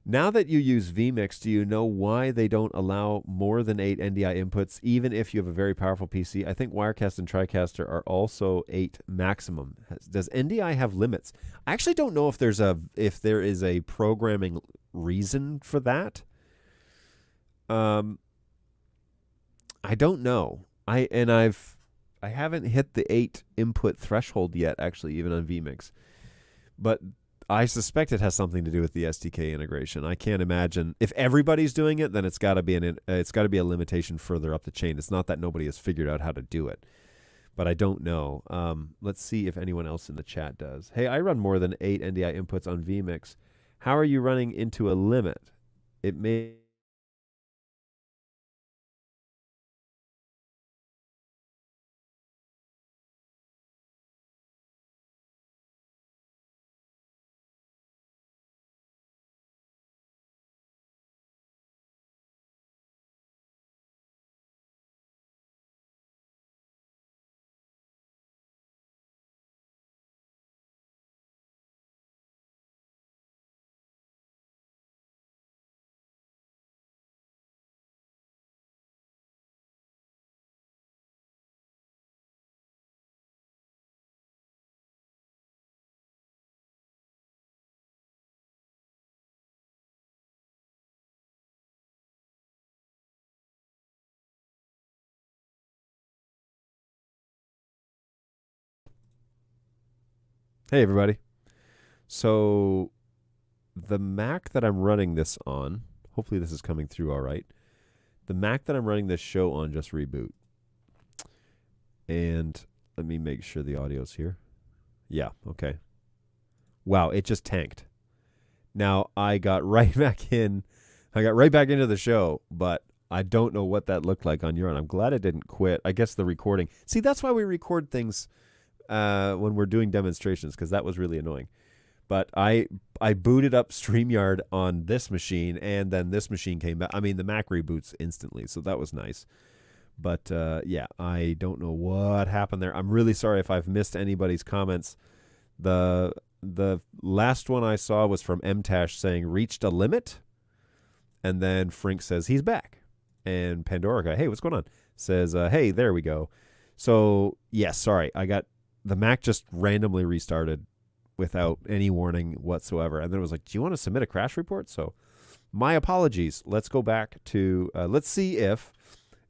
Now that you use vMix, do you know why they don't allow more than 8 NDI inputs, even if you have a very powerful PC? I think Wirecast and TriCaster are also 8 maximum. Does NDI have limits? I actually don't know if there is a programming reason for that. I don't know. I haven't hit the 8 input threshold yet, actually, even on vMix. But I suspect it has something to do with the SDK integration. I can't imagine if everybody's doing it, then it's got to be a limitation further up the chain. It's not that nobody has figured out how to do it, but I don't know. Let's see if anyone else in the chat does. Hey, I run more than 8 NDI inputs on vMix. How are you running into a limit? It may. Hey, everybody. So the Mac that I'm running this on, hopefully this is coming through all right. The Mac that I'm running this show on just reboot. And let me make sure the audio's here. Yeah, okay. Wow, it just tanked. Now, I got right back into the show, but I don't know what that looked like on your end. I'm glad it didn't quit. I guess the recording. See, that's why we record things when we're doing demonstrations, because that was really annoying. But I booted up StreamYard on this machine, and then this machine came back. I mean, the Mac reboots instantly, so that was nice. But, yeah, I don't know what happened there. I'm really sorry if I've missed anybody's comments. The last one I saw was from MTash saying, reached a limit. And then Frink says, he's back. And Pandorica, hey, what's going on? Says, hey, there we go. So, yes, sorry. The Mac just randomly restarted without any warning whatsoever. And then it was like, do you want to submit a crash report? So my apologies. Let's go back to, let's see if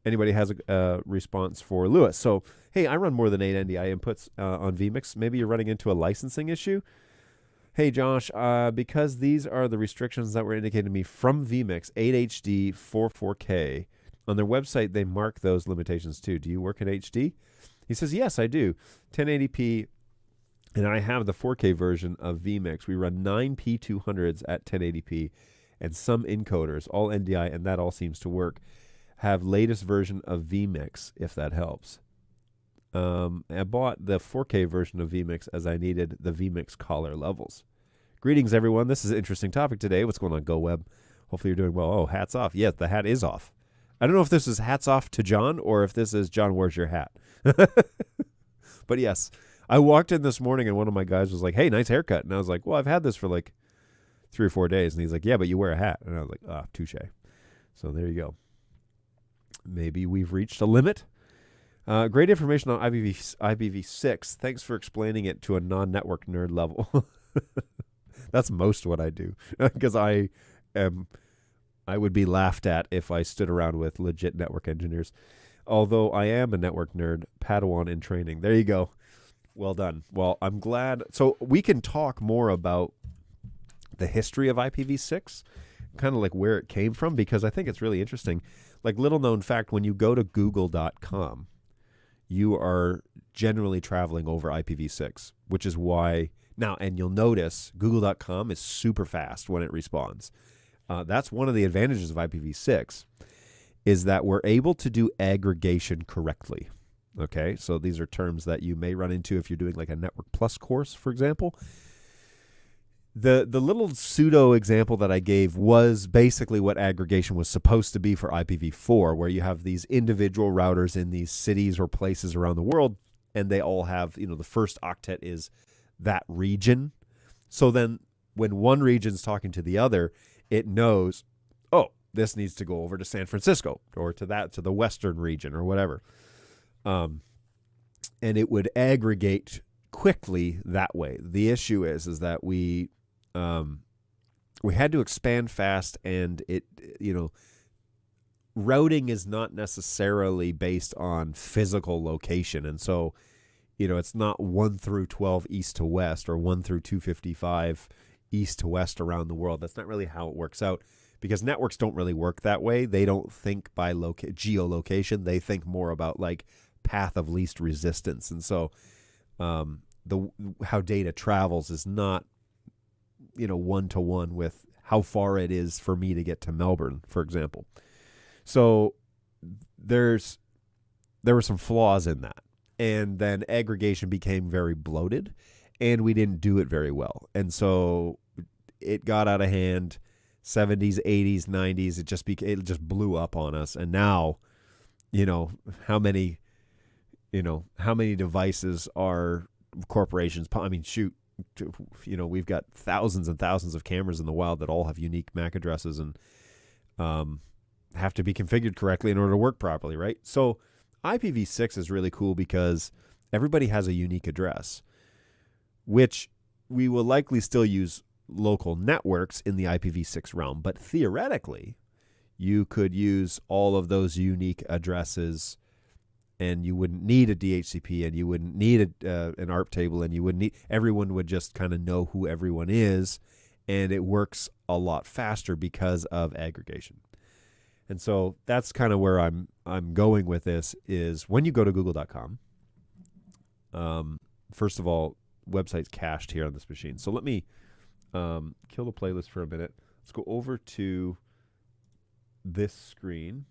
anybody has a response for Lewis. So, hey, I run more than 8 NDI inputs on vMix. Maybe you're running into a licensing issue. Hey, Josh, because these are the restrictions that were indicated to me from vMix, 8HD 44K. On their website, they mark those limitations too. Do you work in HD? He says, yes, I do. 1080p, and I have the 4K version of vMix. We run 9 P200s at 1080p, and some encoders, all NDI, and that all seems to work, have latest version of vMix, if that helps. I bought the 4K version of vMix as I needed the vMix caller levels. Greetings, everyone. This is an interesting topic today. What's going on, GoWeb? Hopefully you're doing well. Oh, hat's off. Yes, the hat is off. I don't know if this is hats off to John or if this is John, where's your hat? But yes, I walked in this morning and one of my guys was like, hey, nice haircut. And I was like, well, I've had this for like 3 or 4 days. And he's like, yeah, but you wear a hat. And I was like, touche. So there you go. Maybe we've reached a limit. Great information on IPv6. Thanks for explaining it to a non-network nerd level. That's most what I do, because I would be laughed at if I stood around with legit network engineers. Although I am a network nerd, Padawan in training. There you go. Well done. Well, I'm glad. So we can talk more about the history of IPv6, kind of like where it came from, because I think it's really interesting. Like, little known fact, when you go to google.com, you are generally traveling over IPv6, which is why now, and you'll notice google.com is super fast when it responds. That's one of the advantages of IPv6, is that we're able to do aggregation correctly. Okay, so these are terms that you may run into if you're doing like a Network Plus course, for example. The little pseudo example that I gave was basically what aggregation was supposed to be for IPv4, where you have these individual routers in these cities or places around the world, and they all have, the first octet is that region. So then when one region's talking to the other, it knows, oh, this needs to go over to San Francisco or to the western region or whatever. And it would aggregate quickly that way. The issue is that we had to expand fast, and routing is not necessarily based on physical location. And so, it's not 1 through 12 east to west or 1 through 255 east to west around the world. That's not really how it works out, because networks don't really work that way. They don't think by geolocation. They think more about like path of least resistance. And so how data travels is not, 1-to-1 with how far it is for me to get to Melbourne, for example. So there were some flaws in that. And then aggregation became very bloated, and we didn't do it very well. And so it got out of hand. 70s, 80s, 90s, it just blew up on us. And now, how many devices are corporations? I mean, shoot, we've got thousands and thousands of cameras in the wild that all have unique MAC addresses and have to be configured correctly in order to work properly, right? So IPv6 is really cool because everybody has a unique address, which we will likely still use local networks in the IPv6 realm. But theoretically, you could use all of those unique addresses, and you wouldn't need a DHCP, and you wouldn't need an ARP table, and everyone would just kind of know who everyone is, and it works a lot faster because of aggregation. And so that's kind of where I'm going with this, is when you go to google.com, first of all, website's cached here on this machine. So let me kill the playlist for a minute. Let's go over to this screen.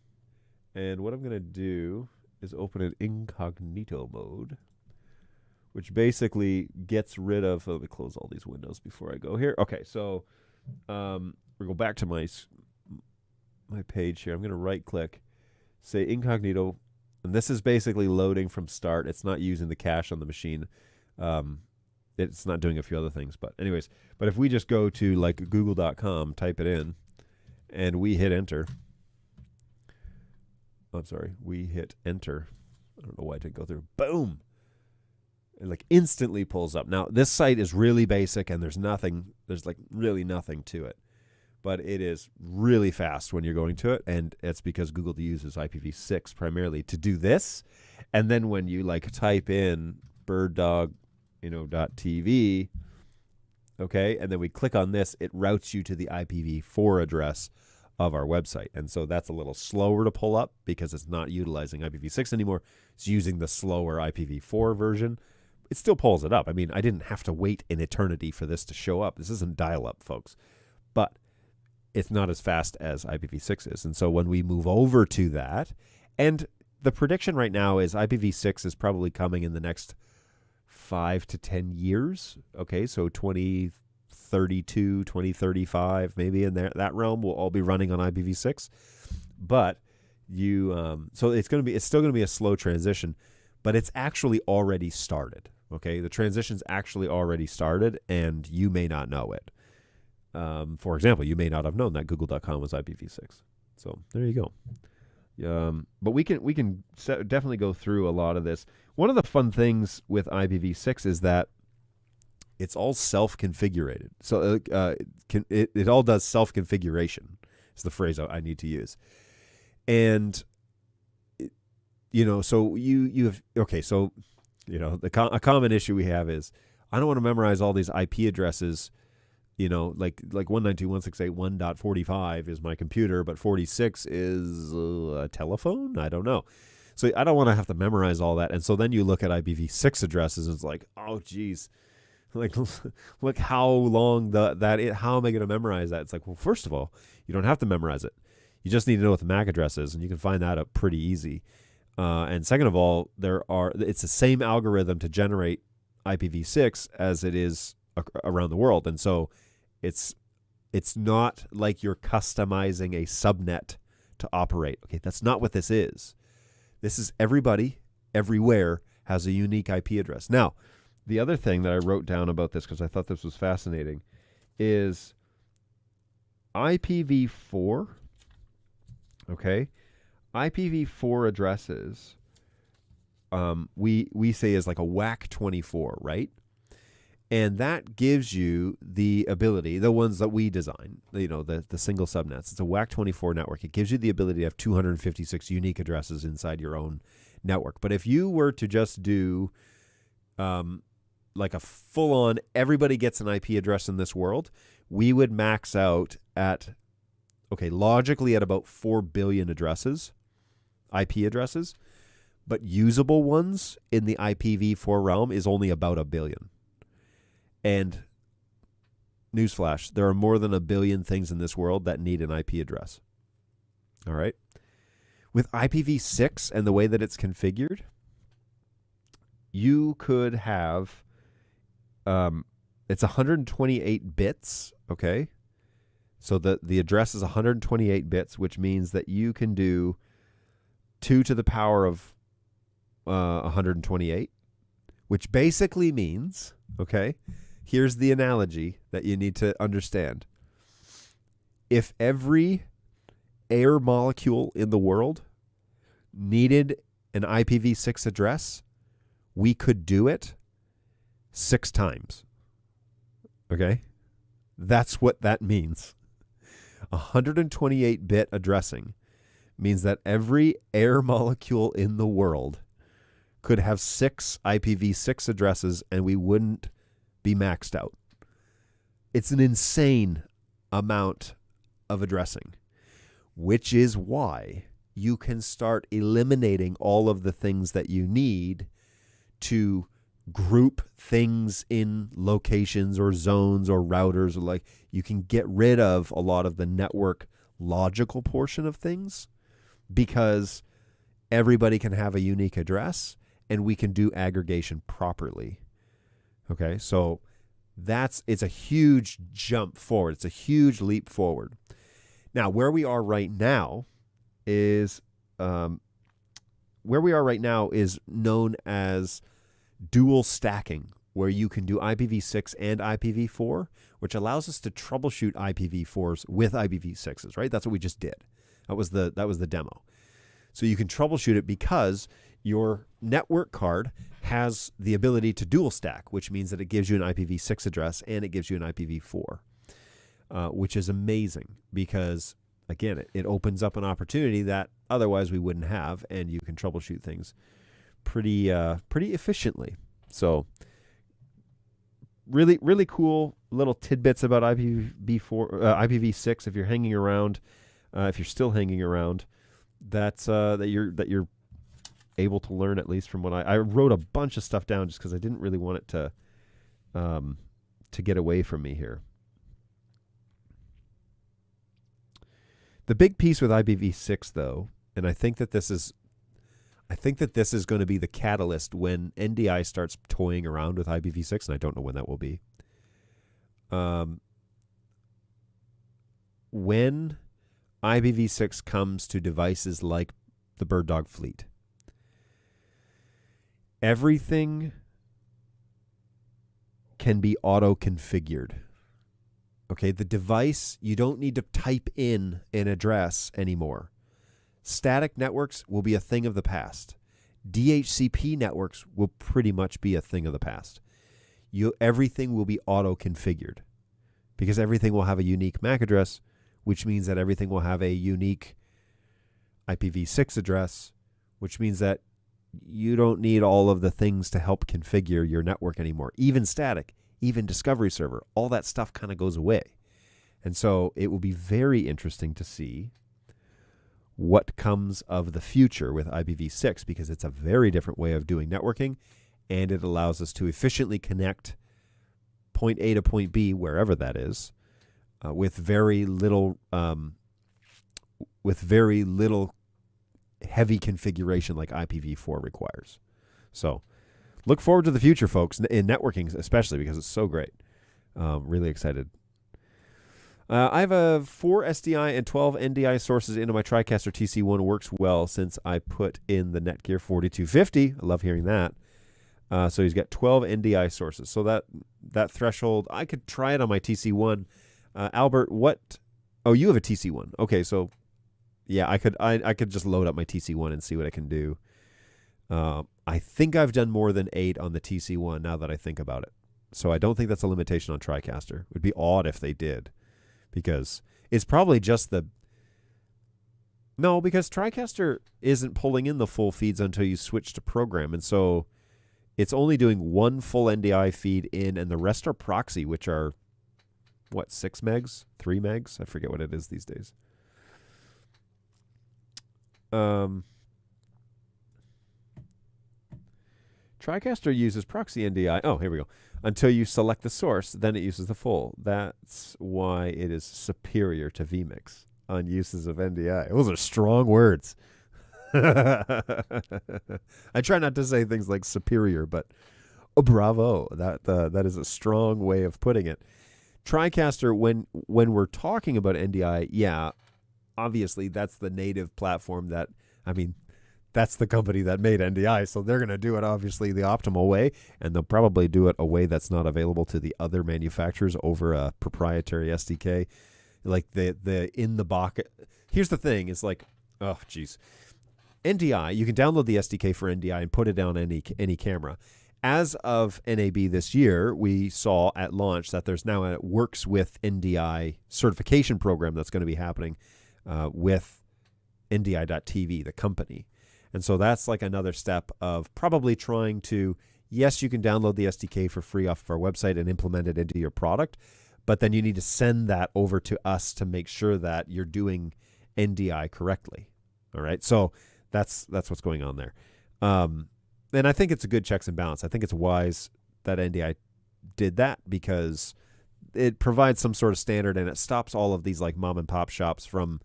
And what I'm going to do is open an incognito mode, which basically gets rid of, let me close all these windows before I go here. Okay, so we'll go back to my page here. I'm going to right click, say incognito, and this is basically loading from start. It's not using the cache on the machine. It's not doing a few other things, but anyways, but if we just go to like google.com, type it in, and we hit enter. I'm sorry, we hit enter. I don't know why it didn't go through. Boom! It like instantly pulls up. Now this site is really basic, and there's like really nothing to it, but it is really fast when you're going to it, and it's because Google uses IPv6 primarily to do this. And then when you like type in birddog, .tv, okay, and then we click on this, it routes you to the IPv4 address of our website. And so that's a little slower to pull up because it's not utilizing IPv6 anymore. It's using the slower IPv4 version. It still pulls it up. I mean, I didn't have to wait an eternity for this to show up. This isn't dial-up, folks. But it's not as fast as IPv6 is. And so when we move over to that, and the prediction right now is IPv6 is probably coming in the next 5 to 10 years. Okay, so 2032, 2035, maybe in that realm, we'll all be running on IPv6. But so it's still going to be a slow transition, but it's actually already started. Okay, the transition's actually already started, and you may not know it. For example, you may not have known that Google.com was IPv6. So there you go. But we can definitely go through a lot of this. One of the fun things with IPv6 is that it's all self-configurated. So it all does self-configuration is the phrase I need to use. And so you have so a common issue we have is I don't want to memorize all these IP addresses. Like 192.168.1.45 is my computer, but 46 is a telephone? I don't know. So I don't want to have to memorize all that. And so then you look at IPv6 addresses and it's like, oh, geez. Like, look how long how am I going to memorize that? It's like, well, first of all, you don't have to memorize it. You just need to know what the MAC address is, and you can find that out pretty easy. And second of all, it's the same algorithm to generate IPv6 as it is around the world. And so it's not like you're customizing a subnet to operate. Okay, that's not what this is. This is everybody, everywhere has a unique IP address. Now, the other thing that I wrote down about this, because I thought this was fascinating, is IPv4. Okay, IPv4 addresses we say is like a WAC24, right? And that gives you the ability, the ones that we design, the single subnets. It's a WAC24 network. It gives you the ability to have 256 unique addresses inside your own network. But if you were to just do like a full-on, everybody gets an IP address in this world, we would max out at, logically at about 4 billion addresses, IP addresses. But usable ones in the IPv4 realm is only about 1 billion. And newsflash, there are more than 1 billion things in this world that need an IP address. All right. With IPv6 and the way that it's configured, you could have, it's 128 bits, okay? So the address is 128 bits, which means that you can do 2 to the power of 128, which basically means, here's the analogy that you need to understand. If every air molecule in the world needed an IPv6 address, we could do it 6 times. Okay? That's what that means. 128-bit addressing means that every air molecule in the world could have 6 IPv6 addresses and we wouldn't be maxed out. It's an insane amount of addressing, which is why you can start eliminating all of the things that you need to group things in locations or zones or routers. Or like, you can get rid of a lot of the network logical portion of things because everybody can have a unique address and we can do aggregation properly. Okay, so it's a huge jump forward. It's a huge leap forward. Now, where we are right now is known as dual stacking, where you can do IPv6 and IPv4, which allows us to troubleshoot IPv4s with IPv6s, right? That's what we just did. That was the demo. So you can troubleshoot it because your network card has the ability to dual stack, which means that it gives you an IPv6 address and it gives you an IPv4, which is amazing because, again, it opens up an opportunity that otherwise we wouldn't have, and you can troubleshoot things pretty efficiently. So really, really cool little tidbits about IPv6 if you're hanging around, if you're still hanging around, that you're able to learn, at least from what I wrote a bunch of stuff down just because I didn't really want it to get away from me here. The big piece with IPv6 though, and I think that this is I think that this is going to be the catalyst when NDI starts toying around with IPv6, and I don't know when that will be. When IPv6 comes to devices like the Bird Dog fleet, everything can be auto-configured. Okay, the device, you don't need to type in an address anymore. Static networks will be a thing of the past. DHCP networks will pretty much be a thing of the past. Everything will be auto-configured because everything will have a unique MAC address, which means that everything will have a unique IPv6 address, which means that you don't need all of the things to help configure your network anymore. Even static, even discovery server, all that stuff kind of goes away. And so it will be very interesting to see what comes of the future with IPv6 because it's a very different way of doing networking, and it allows us to efficiently connect point A to point B, wherever that is, with very little heavy configuration like IPv4 requires. So look forward to the future, folks, in networking especially because it's so great. Really excited. I have 4 SDI and 12 NDI sources into my TriCaster TC1. Works well since I put in the Netgear 4250. I love hearing that. So he's got 12 NDI sources. So that threshold, I could try it on my TC1. Albert, what? Oh, you have a TC1. Okay, so yeah, I could just load up my TC1 and see what I can do. I think I've done more than 8 on the TC1 now that I think about it. So I don't think that's a limitation on TriCaster. It would be odd if they did, because it's probably just No, because TriCaster isn't pulling in the full feeds until you switch to program, and so it's only doing one full NDI feed in, and the rest are proxy, which are, 6 megs? 3 megs? I forget what it is these days. TriCaster uses proxy NDI. Oh, here we go. Until you select the source, then it uses the full. That's why it is superior to vMix on uses of NDI. Those are strong words. I try not to say things like superior, but bravo. That is a strong way of putting it. TriCaster, when we're talking about NDI, yeah, obviously that's the native platform that's the company that made NDI, so they're going to do it obviously the optimal way, and they'll probably do it a way that's not available to the other manufacturers over a proprietary SDK. Like the in the box. Here's the thing, it's like, oh geez. NDI, you can download the SDK for NDI and put it on any camera. As of NAB this year, we saw at launch that there's now a Works with NDI certification program that's going to be happening with NDI.TV, the company. And so that's like another step of probably trying to, yes, you can download the SDK for free off of our website and implement it into your product, but then you need to send that over to us to make sure that you're doing NDI correctly. All right, so that's what's going on there. And I think it's a good checks and balance. I think it's wise that NDI did that because it provides some sort of standard and it stops all of these like mom and pop shops from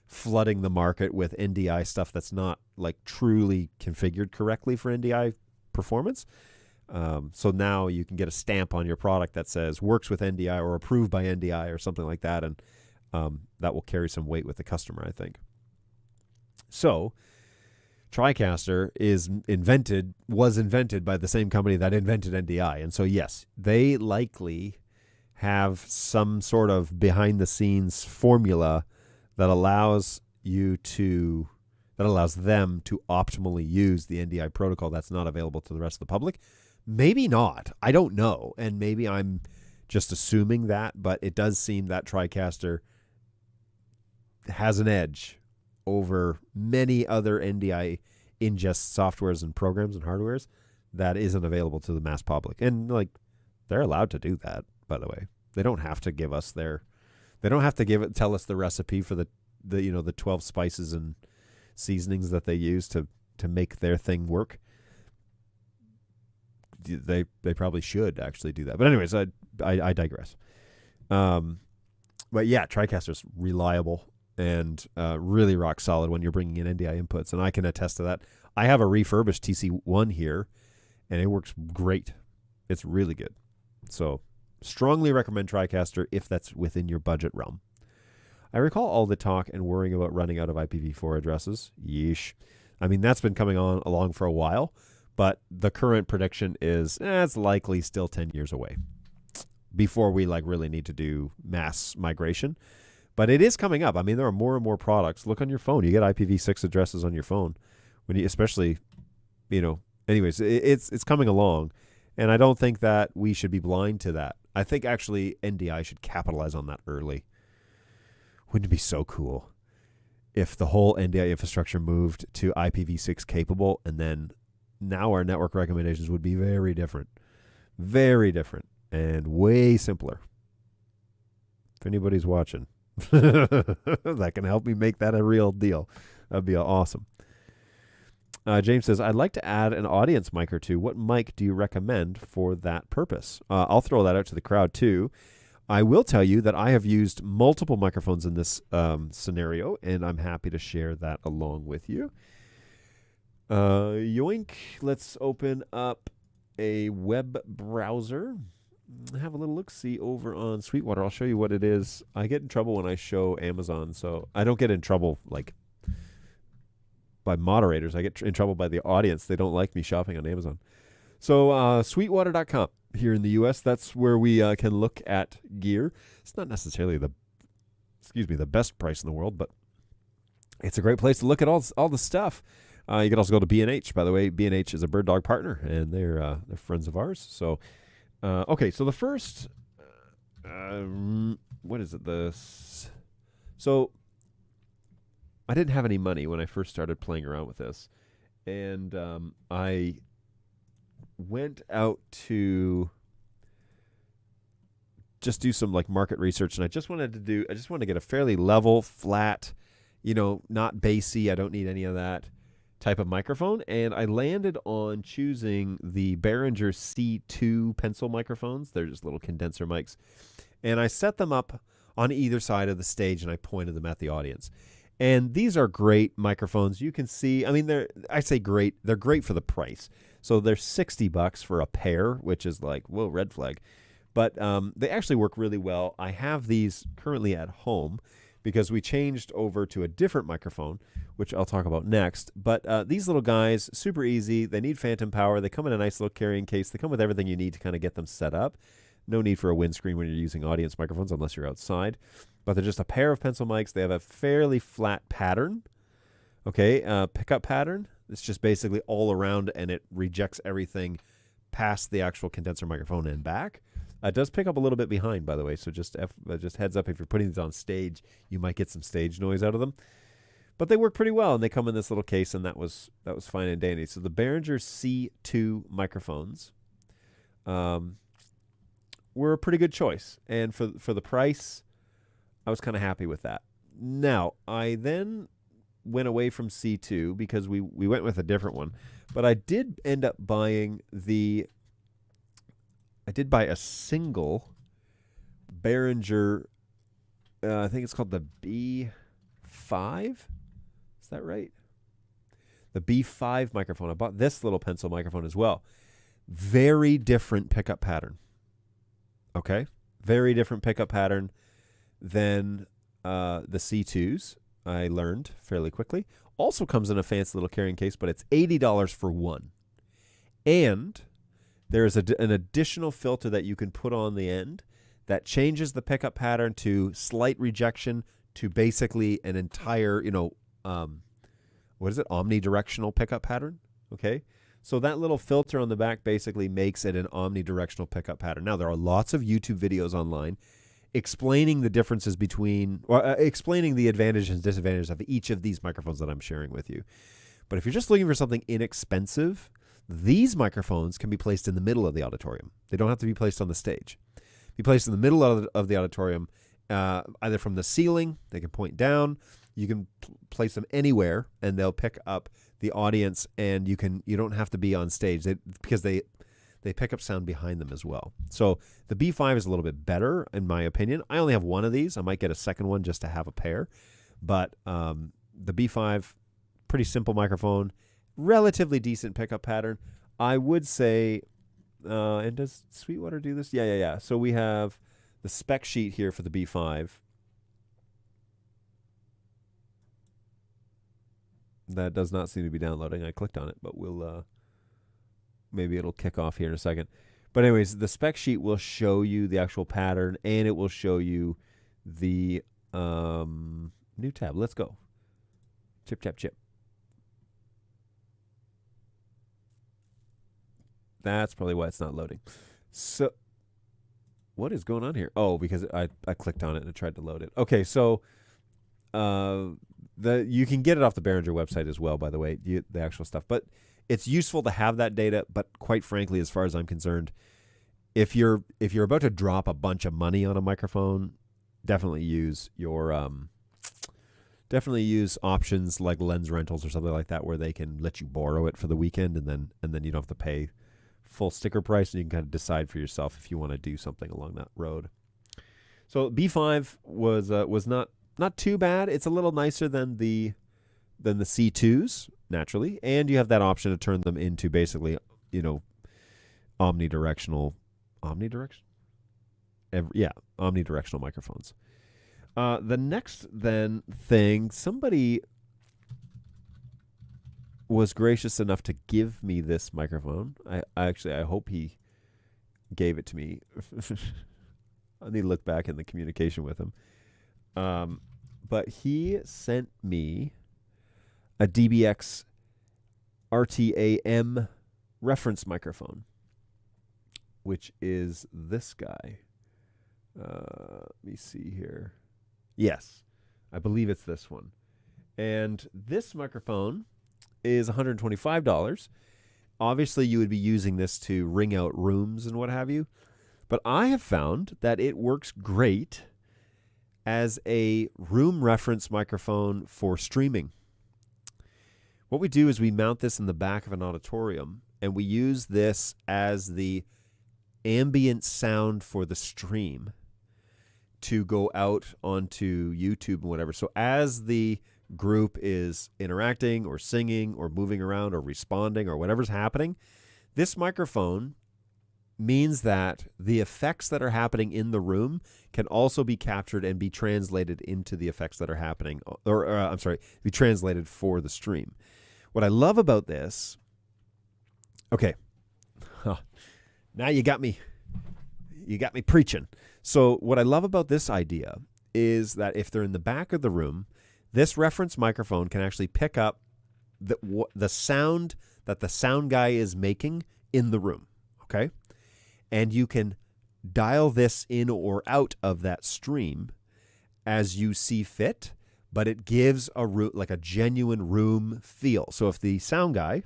flooding the market with NDI stuff that's not like truly configured correctly for NDI performance. So now you can get a stamp on your product that says works with NDI or approved by NDI or something like that, and that will carry some weight with the customer, I think. So TriCaster was invented by the same company that invented NDI, and so yes, they likely have some sort of behind the scenes formula that allows them to optimally use the NDI protocol that's not available to the rest of the public. Maybe not. I don't know. And maybe I'm just assuming that, but it does seem that TriCaster has an edge over many other NDI ingest softwares and programs and hardwares that isn't available to the mass public. And like, they're allowed to do that, by the way. They don't have to give us tell us the recipe for the 12 spices and seasonings that they use to make their thing work. They probably should actually do that. But anyways, I digress. But yeah, TriCaster's reliable and really rock solid when you're bringing in NDI inputs, and I can attest to that. I have a refurbished TC1 here, and it works great. It's really good. So strongly recommend TriCaster if that's within your budget realm. I recall all the talk and worrying about running out of IPv4 addresses. Yeesh. I mean, that's been coming on along for a while, but the current prediction is it's likely still 10 years away before we like really need to do mass migration. But it is coming up. I mean, there are more and more products. Look on your phone. You get IPv6 addresses on your phone, when you, especially, anyways, it's coming along. And I don't think that we should be blind to that. I think actually NDI should capitalize on that early. Wouldn't it be so cool if the whole NDI infrastructure moved to IPv6 capable, and then now our network recommendations would be very different, and way simpler. If anybody's watching, that can help me make that a real deal. That'd be awesome. James says, I'd like to add an audience mic or two. What mic do you recommend for that purpose? I'll throw that out to the crowd too. I will tell you that I have used multiple microphones in this scenario, and I'm happy to share that along with you. Yoink. Let's open up a web browser. Have a little look-see over on Sweetwater. I'll show you what it is. I get in trouble when I show Amazon, so I don't get in trouble like by moderators. I get in trouble by the audience. They don't like me shopping on Amazon. So sweetwater.com here in the U.S., that's where we can look at gear. It's not necessarily the best price in the world, but it's a great place to look at all the stuff. You can also go to B&H. By the way, B&H is a Bird Dog partner, and they're friends of ours. So, okay, so the first, what is it? So I didn't have any money when I first started playing around with this, and I went out to just do some like market research, and I just wanted to get a fairly level, flat, not bassy. I don't need any of that type of microphone, and I landed on choosing the Behringer C2 pencil microphones. They're just little condenser mics, and I set them up on either side of the stage, and I pointed them at the audience. And these are great microphones. You can see, I mean, I say great. They're great for the price. So they're $60 for a pair, which is like, whoa, red flag. But they actually work really well. I have these currently at home because we changed over to a different microphone, which I'll talk about next. But these little guys, super easy. They need phantom power. They come in a nice little carrying case. They come with everything you need to kind of get them set up. No need for a windscreen when you're using audience microphones unless you're outside. But they're just a pair of pencil mics. They have a fairly flat pattern, okay, pickup pattern. It's just basically all around, and it rejects everything past the actual condenser microphone and back. It does pick up a little bit behind, by the way, so just heads up, if you're putting these on stage, you might get some stage noise out of them. But they work pretty well, and they come in this little case, and that was fine and dandy. So the Behringer C2 microphones were a pretty good choice, and for the price, I was kind of happy with that. Now, I then went away from C2 because we went with a different one, but I did end up buying a single Behringer, I think it's called the B5. Is that right? The B5 microphone. I bought this little pencil microphone as well. Very different pickup pattern. Okay? Very different pickup pattern than the C2s. I learned fairly quickly. Also comes in a fancy little carrying case, but it's $80 for one. And there's an additional filter that you can put on the end that changes the pickup pattern to slight rejection to basically an entire, omnidirectional pickup pattern. Okay. So that little filter on the back basically makes it an omnidirectional pickup pattern. Now, there are lots of YouTube videos online explaining the differences between, explaining the advantages and disadvantages of each of these microphones that I'm sharing with you. But if you're just looking for something inexpensive, these microphones can be placed in the middle of the auditorium. They don't have to be placed on the stage. Be placed in the middle of the auditorium, either from the ceiling, they can point down. You can place them anywhere, and they'll pick up the audience, and you don't have to be on stage because they pick up sound behind them as well. So the B5 is a little bit better, in my opinion. I only have one of these. I might get a second one just to have a pair. But the B5, pretty simple microphone, relatively decent pickup pattern. I would say, and does Sweetwater do this? Yeah. So we have the spec sheet here for the B5. That does not seem to be downloading. I clicked on it, but we'll maybe it'll kick off here in a second. But anyways, the spec sheet will show you the actual pattern, and it will show you the new tab. Let's go. Chip, chap, chip. That's probably why it's not loading. So what is going on here? Oh, because I clicked on it and it tried to load it. Okay, so you can get it off the Behringer website as well, by the way, the actual stuff. But it's useful to have that data. But quite frankly, as far as I'm concerned, if you're about to drop a bunch of money on a microphone, definitely use options like Lens Rentals or something like that, where they can let you borrow it for the weekend, and then you don't have to pay full sticker price, and you can kind of decide for yourself if you want to do something along that road. So B5 was not too bad. It's a little nicer than the C2s, naturally, and you have that option to turn them into basically, omnidirectional microphones. The next thing, somebody was gracious enough to give me this microphone. I hope he gave it to me. I need to look back in the communication with him. But he sent me a DBX RTAM reference microphone, which is this guy. Let me see here. Yes, I believe it's this one. And this microphone is $125. Obviously, you would be using this to ring out rooms and what have you. But I have found that it works great as a room reference microphone for streaming. What we do is we mount this in the back of an auditorium, and we use this as the ambient sound for the stream to go out onto YouTube and whatever. So as the group is interacting or singing or moving around or responding or whatever's happening, this microphone means that the effects that are happening in the room can also be captured and be translated into the effects that are happening, or be translated for the stream. What I love about this, okay, now you got me preaching. So what I love about this idea is that if they're in the back of the room, this reference microphone can actually pick up the sound that the sound guy is making in the room, okay? And you can dial this in or out of that stream as you see fit, but it gives a genuine room feel. So if the sound guy,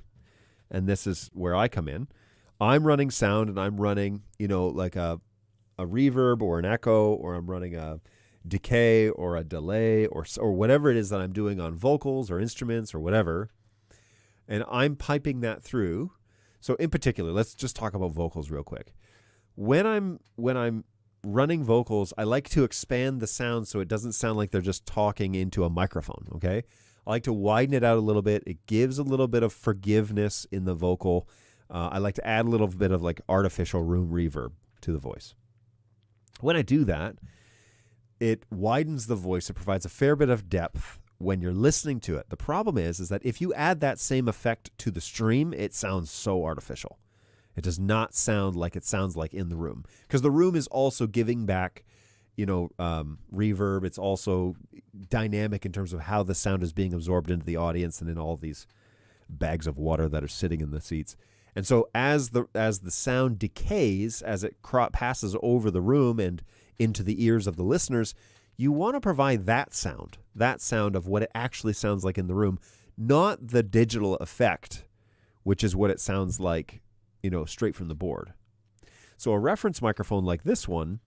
and this is where I come in, I'm running sound and I'm running, like a reverb or an echo, or I'm running a decay or a delay or whatever it is that I'm doing on vocals or instruments or whatever, and I'm piping that through. So in particular, let's just talk about vocals real quick. When I'm running vocals, I like to expand the sound so it doesn't sound like they're just talking into a microphone, okay? I like to widen it out a little bit. It gives a little bit of forgiveness in the vocal. I like to add a little bit of like artificial room reverb to the voice. When I do that, it widens the voice. It provides a fair bit of depth when you're listening to it. The problem is that if you add that same effect to the stream, it sounds so artificial. It does not sound like it sounds like in the room, because the room is also giving back, reverb. It's also dynamic in terms of how the sound is being absorbed into the audience and in all these bags of water that are sitting in the seats. And so as the sound decays, as it passes over the room and into the ears of the listeners, you want to provide that sound of what it actually sounds like in the room, not the digital effect, which is what it sounds like, straight from the board. So a reference microphone like this one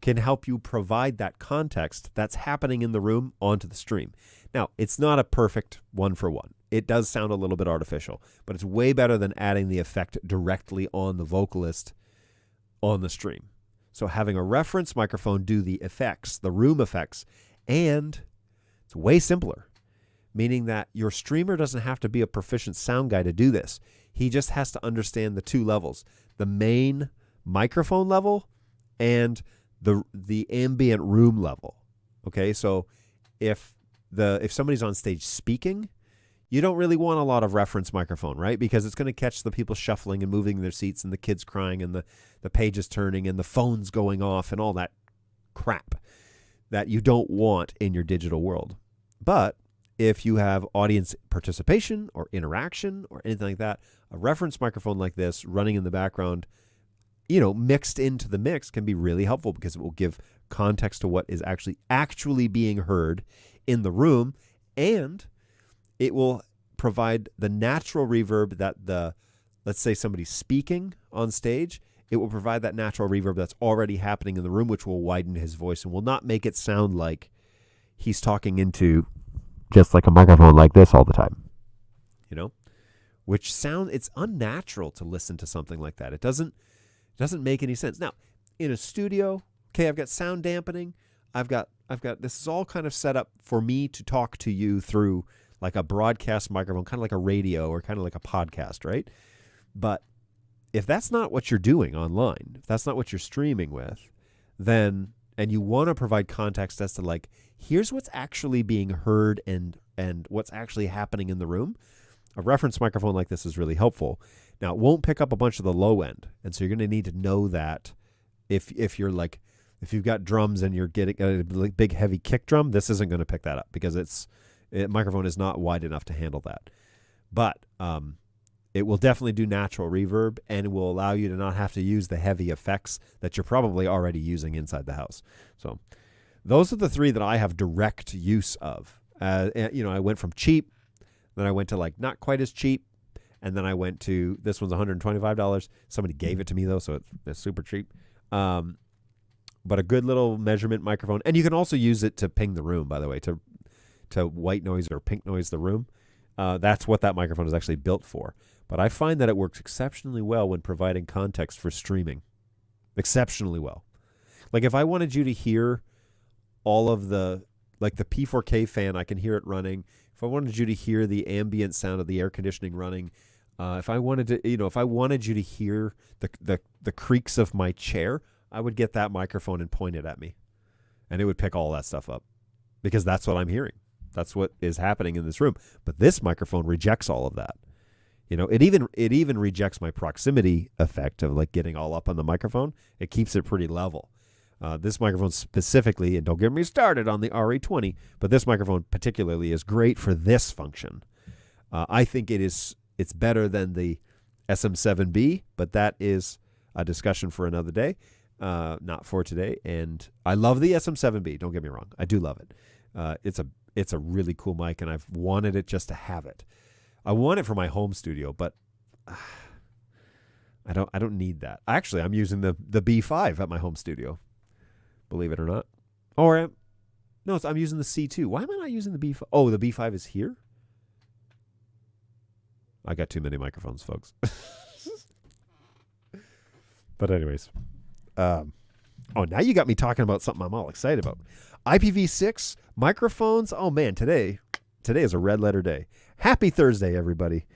can help you provide that context that's happening in the room onto the stream. Now, it's not a perfect one-for-one. It does sound a little bit artificial, but it's way better than adding the effect directly on the vocalist on the stream. So having a reference microphone do the effects, the room effects, and it's way simpler meaning that your streamer doesn't have to be a proficient sound guy to do this. He just has to understand the two levels, the main microphone level and the ambient room level. Okay, so if somebody's on stage speaking, you don't really want a lot of reference microphone, right? Because it's going to catch the people shuffling and moving their seats and the kids crying and the pages turning and the phones going off and all that crap that you don't want in your digital world. But if you have audience participation or interaction or anything like that, a reference microphone like this running in the background, mixed into the mix can be really helpful because it will give context to what is actually being heard in the room, and it will provide the natural reverb that let's say somebody's speaking on stage, it will provide that natural reverb that's already happening in the room, which will widen his voice and will not make it sound like he's talking into just like a microphone like this all the time. It's unnatural to listen to something like that. It doesn't make any sense. Now, in a studio, okay, I've got sound dampening. I've got this is all kind of set up for me to talk to you through like a broadcast microphone, kind of like a radio or kind of like a podcast, right? But if that's not what you're doing online, if that's not what you're streaming with, then, and you want to provide context as to like, here's what's actually being heard and what's actually happening in the room, a reference microphone like this is really helpful. Now, it won't pick up a bunch of the low end, and so you're going to need to know that if you've got drums and you're getting a big heavy kick drum, this isn't going to pick that up because microphone is not wide enough to handle that. But it will definitely do natural reverb, and it will allow you to not have to use the heavy effects that you're probably already using inside the house. So those are the three that I have direct use of. I went from cheap, then I went to like not quite as cheap, and then I went to, this one's $125. Somebody gave it to me though, so it's super cheap. But a good little measurement microphone. And you can also use it to ping the room, by the way, to white noise or pink noise the room. That's what that microphone is actually built for. But I find that it works exceptionally well when providing context for streaming. Exceptionally well. Like if I wanted you to hear all of the P4K fan, I can hear it running. If I wanted you to hear the ambient sound of the air conditioning running, if I wanted you to hear the creaks of my chair, I would get that microphone and point it at me, and it would pick all that stuff up because that's what I'm hearing. That's what is happening in this room. But this microphone rejects all of that. It even rejects my proximity effect of like getting all up on the microphone. It keeps it pretty level. This microphone specifically, and don't get me started on the RA20, but this microphone particularly is great for this function. I think it's better than the SM7B, but that is a discussion for another day, not for today. And I love the SM7B. Don't get me wrong, I do love it. It's a really cool mic, and I've wanted it just to have it. I want it for my home studio, but I don't need that. Actually, I'm using the B5 at my home studio, believe it or not. I'm using the C2. Why am I not using the B5? Oh, the B5 is here? I got too many microphones, folks. But anyways. Now you got me talking about something I'm all excited about. IPv6 microphones. Oh, man, today is a red letter day. Happy Thursday, everybody.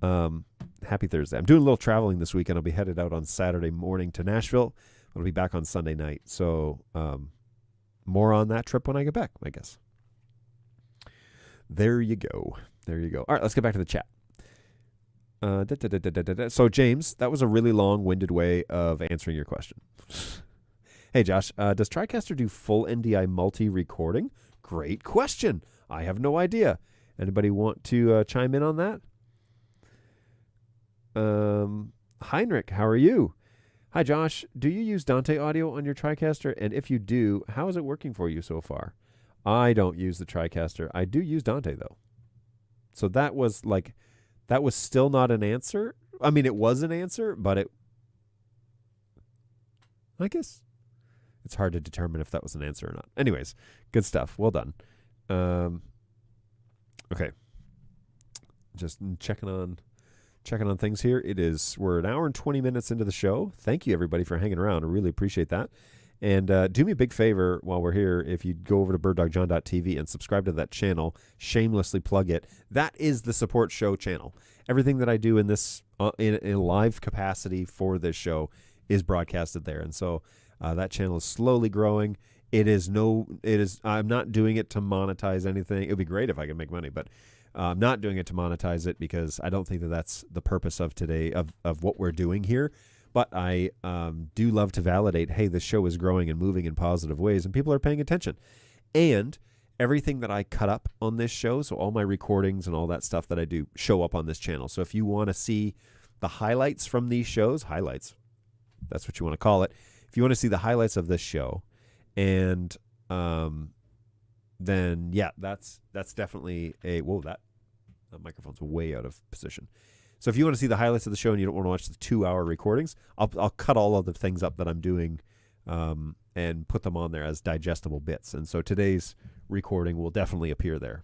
Happy Thursday. I'm doing a little traveling this weekend. I'll be headed out on Saturday morning to Nashville. I'll be back on Sunday night. So more on that trip when I get back, I guess. There you go. All right, let's get back to the chat. So, James, that was a really long-winded way of answering your question. Hey, Josh, does TriCaster do full NDI multi-recording? Great question. I have no idea. Anybody want to chime in on that? Heinrich, how are you? Hi, Josh. Do you use Dante Audio on your TriCaster? And if you do, how is it working for you so far? I don't use the TriCaster. I do use Dante, though. So that was still not an answer. I mean, it was an answer, but I guess it's hard to determine if that was an answer or not. Anyways, good stuff. Well done. Okay. Just checking on things here. We're an hour and 20 minutes into the show. Thank you, everybody, for hanging around. I really appreciate that. And do me a big favor while we're here. If you go over to birddogjohn.tv and subscribe to that channel, shamelessly plug it. That is the support show channel. Everything that I do in this in a live capacity for this show is broadcasted there. And so that channel is slowly growing. I'm not doing it to monetize anything. It would be great if I could make money, but I'm not doing it to monetize it because I don't think that that's the purpose of today of what we're doing here. But I do love to validate, hey, this show is growing and moving in positive ways, and people are paying attention. And everything that I cut up on this show, so all my recordings and all that stuff that I do, show up on this channel. So if you want to see the highlights from these shows, highlights, that's what you want to call it. If you want to see the highlights of this show, and then, yeah, that's definitely that microphone's way out of position. So if you want to see the highlights of the show and you don't want to watch the 2-hour recordings, I'll cut all of the things up that I'm doing and put them on there as digestible bits. And so today's recording will definitely appear there.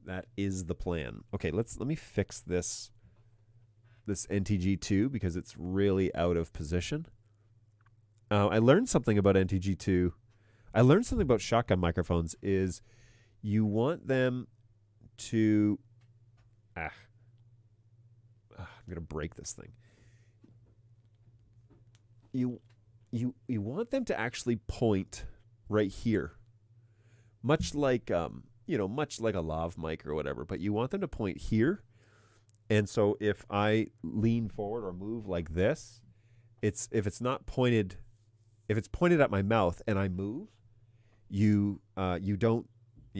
That is the plan. Okay, let me fix this NTG2 because it's really out of position. I learned something about NTG2. I learned something about shotgun microphones is you want them to... I'm going to break this thing. You want them to actually point right here. Much like much like a lav mic or whatever, but you want them to point here. And so if I lean forward or move like this, if it's pointed at my mouth and I move, you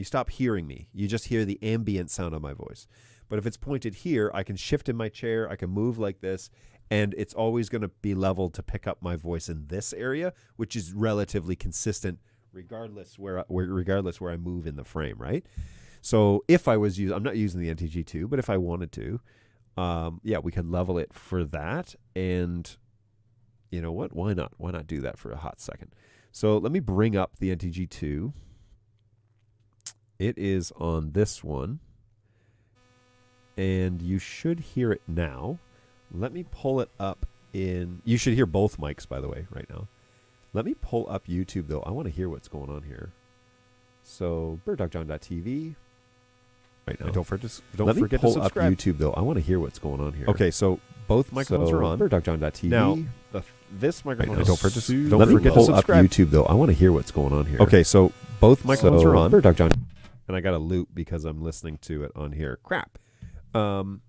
stop hearing me. You just hear the ambient sound of my voice. But if it's pointed here, I can shift in my chair, I can move like this, and it's always going to be leveled to pick up my voice in this area, which is relatively consistent regardless where I move in the frame, right? So if I was I'm not using the NTG2, but if I wanted to, we could level it for that. And you know what? Why not? Why not do that for a hot second? So let me bring up the NTG2. It is on this one. And you should hear it now. Let me pull it up in... You should hear both mics, by the way, right now. Let me pull up YouTube, though. I want to hear what's going on here. So, birddogjohn.tv. Right now. Don't forget to subscribe. Let me pull up YouTube, though. I want to hear what's going on here. Okay, so both microphones are on. Birddogjohn.tv. Now, this microphone is... Don't forget to pull up YouTube, though. I want to hear what's going on here. Okay, so both microphones are on. Birddogjohn. And I got a loop because I'm listening to it on here. Crap. So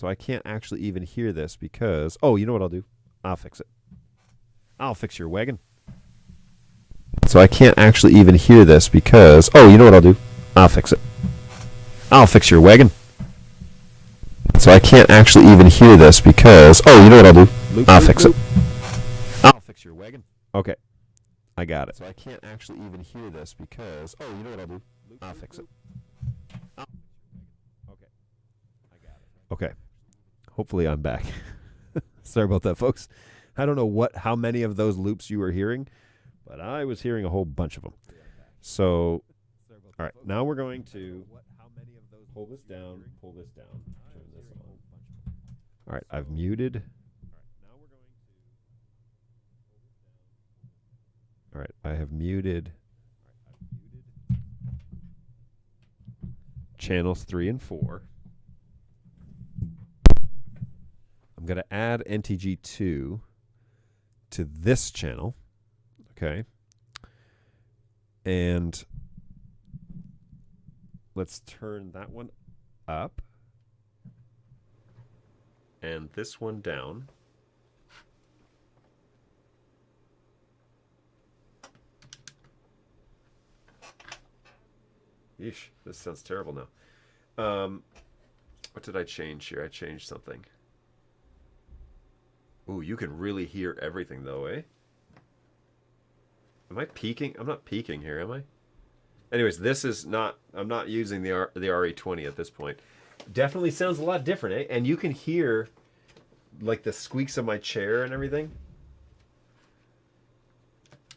I can't actually even hear this because... Oh, you know what I'll do? I'll fix it. I'll fix your wagon. So I can't actually even hear this because... Oh, you know what I'll do? I'll fix it. I'll fix your wagon. So I can't actually even hear this because... Oh, you know what I'll do? I'll fix it. I'll fix your wagon. Okay. I got it. So I can't actually even hear this because... Oh, you know what I'll do? I'll fix it. Okay. Hopefully I'm back. Sorry about that, folks. I don't know how many of those loops you were hearing, but I was hearing a whole bunch of them. So, all right, now we're going to pull this down, turn this on. All right, I've muted. All right, I have muted channels 3 and 4. I'm going to add NTG2 to this channel, okay? And let's turn that one up and this one down. Yeesh, this sounds terrible now. What did I change here? I changed something. Ooh, you can really hear everything though, eh? Am I peaking? I'm not peaking here, am I? Anyways, this is not... I'm not using the RE20 at this point. Definitely sounds a lot different, eh? And you can hear, like, the squeaks of my chair and everything.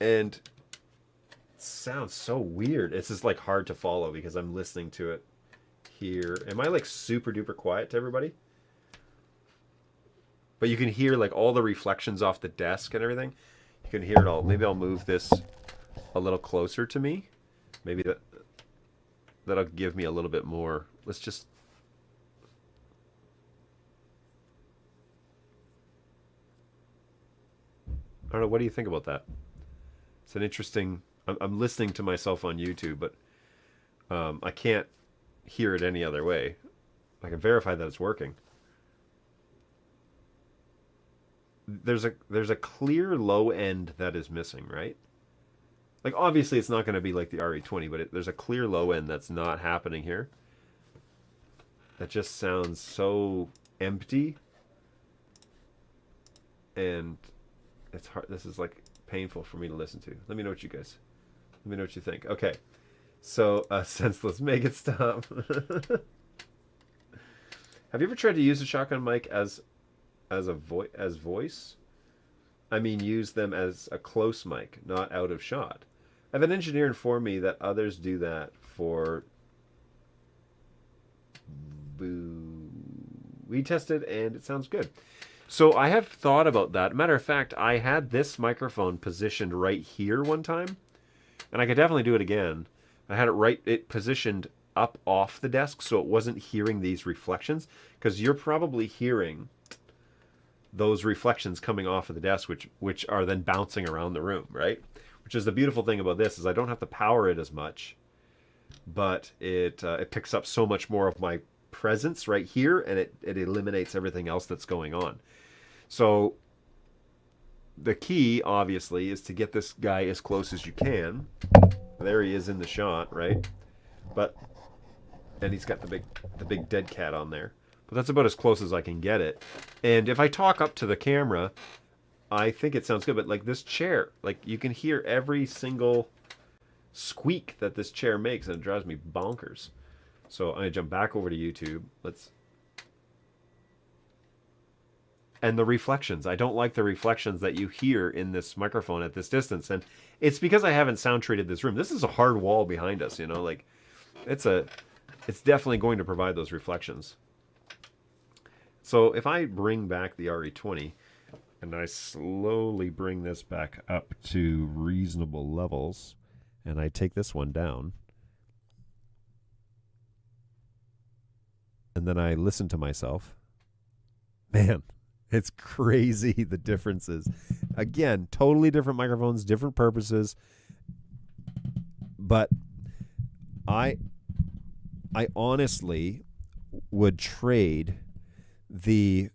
And it sounds so weird. It's just, like, hard to follow because I'm listening to it here. Am I, like, super duper quiet to everybody? But you can hear, like, all the reflections off the desk and everything. You can hear it all. Maybe I'll move this a little closer to me. Maybe that'll give me a little bit more. Let's just... I don't know. What do you think about that? It's an interesting... I'm listening to myself on YouTube, but I can't hear it any other way. I can verify that it's working. There's a clear low end that is missing, right? Like, obviously it's not going to be like the RE20, but there's a clear low end that's not happening here. That just sounds so empty. And it's hard. This is like painful for me to listen to. Let me know what you think. Okay. So, senseless. Make it stop. Have you ever tried to use a shotgun mic as voice? I mean, use them as a close mic, not out of shot. I have an engineer inform me that others do that for... We tested and it sounds good. So I have thought about that. Matter of fact, I had this microphone positioned right here one time, and I could definitely do it again. I had it positioned up off the desk so it wasn't hearing these reflections, because you're probably hearing those reflections coming off of the desk, which are then bouncing around the room, right? Which is the beautiful thing about this, is I don't have to power it as much, but it picks up so much more of my presence right here, and it eliminates everything else that's going on. So the key, obviously, is to get this guy as close as you can. There he is in the shot, right? And he's got the big dead cat on there. But that's about as close as I can get it. And if I talk up to the camera, I think it sounds good. But like this chair, like you can hear every single squeak that this chair makes, and it drives me bonkers. So I'm going to jump back over to YouTube. And the reflections. I don't like the reflections that you hear in this microphone at this distance. And it's because I haven't sound treated this room. This is a hard wall behind us, you know, like it's definitely going to provide those reflections. So if I bring back the RE20 and I slowly bring this back up to reasonable levels, and I take this one down, and then I listen to myself, man, it's crazy the differences. Again, totally different microphones, different purposes, but I honestly would trade the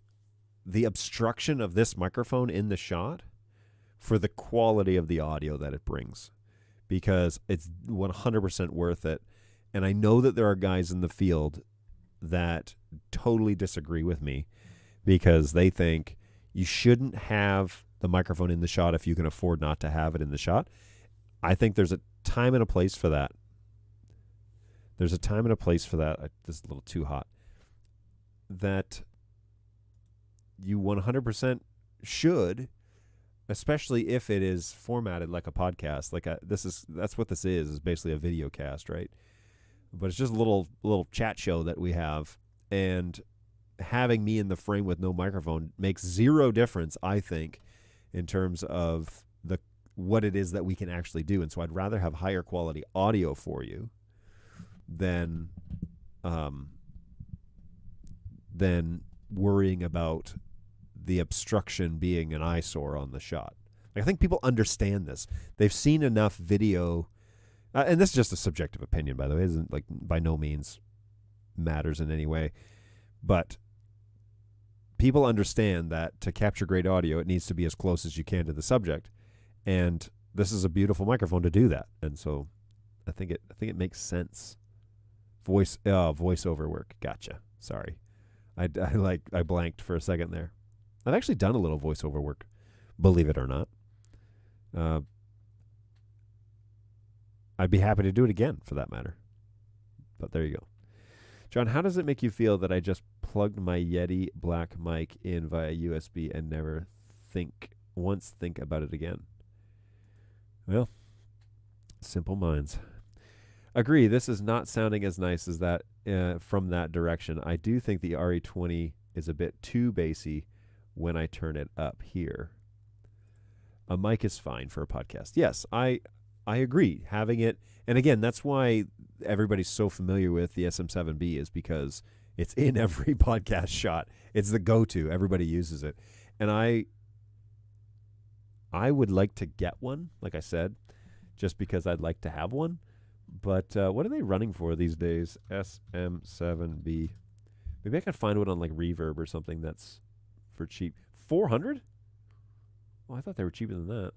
obstruction of this microphone in the shot for the quality of the audio that it brings, because it's 100% worth it. And I know that there are guys in the field that totally disagree with me, because they think you shouldn't have the microphone in the shot if you can afford not to have it in the shot. I think there's a time and a place for that. There's a time and a place for that. This is a little too hot. That you 100% should, especially if it is formatted like a podcast. That's what this is basically a video cast, right? But it's just a little chat show that we have, and having me in the frame with no microphone makes zero difference, I think, in terms of what it is that we can actually do. And so I'd rather have higher quality audio for you than worrying about the obstruction being an eyesore on the shot. Like, I think people understand this. They've seen enough video, and this is just a subjective opinion, by the way. It isn't, like, by no means matters in any way. But people understand that to capture great audio, it needs to be as close as you can to the subject. And this is a beautiful microphone to do that. And so I think it makes sense. Voiceover work. Gotcha. Sorry. I blanked for a second there. I've actually done a little voiceover work, believe it or not. I'd be happy to do it again, for that matter. But there you go. John, how does it make you feel that I just plugged my Yeti black mic in via USB and never think about it again? Well, simple minds. Agree, this is not sounding as nice as that from that direction. I do think the RE20 is a bit too bassy when I turn it up here. a mic is fine for a podcast. Yes, I agree. Having it, and again, that's why everybody's so familiar with the SM7B is because it's in every podcast shot. It's the go-to. Everybody uses it. And I would like to get one, like I said, just because I'd like to have one. But what are they running for these days? SM7B. Maybe I can find one on like Reverb or something that's for cheap. 400? Oh, I thought they were cheaper than that.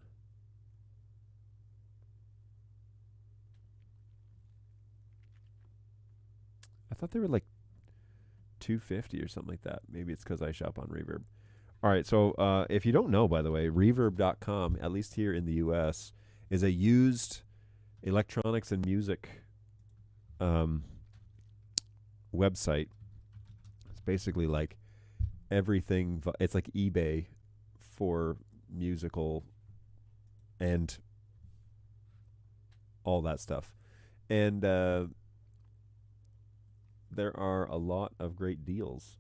I thought they were like $250 or something like that. Maybe it's because I shop on Reverb. All right, so if you don't know, by the way, Reverb.com, at least here in the U.S., is a used electronics and music website. It's basically like everything. It's like eBay for musical and all that stuff. And there are a lot of great deals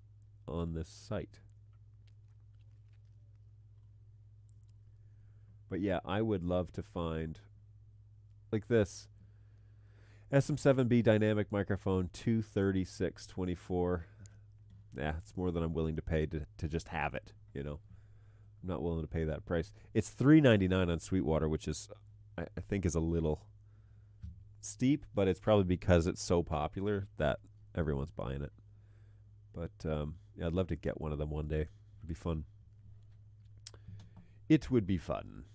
on this site. But yeah, I would love to find like this SM7B dynamic microphone 23624. Yeah, it's more than I'm willing to pay to just have it, you know. I'm not willing to pay that price. It's $3.99 on Sweetwater, which is I think is a little steep, but it's probably because it's so popular that everyone's buying it. But yeah, I'd love to get one of them one day. It'd be fun. It would be fun.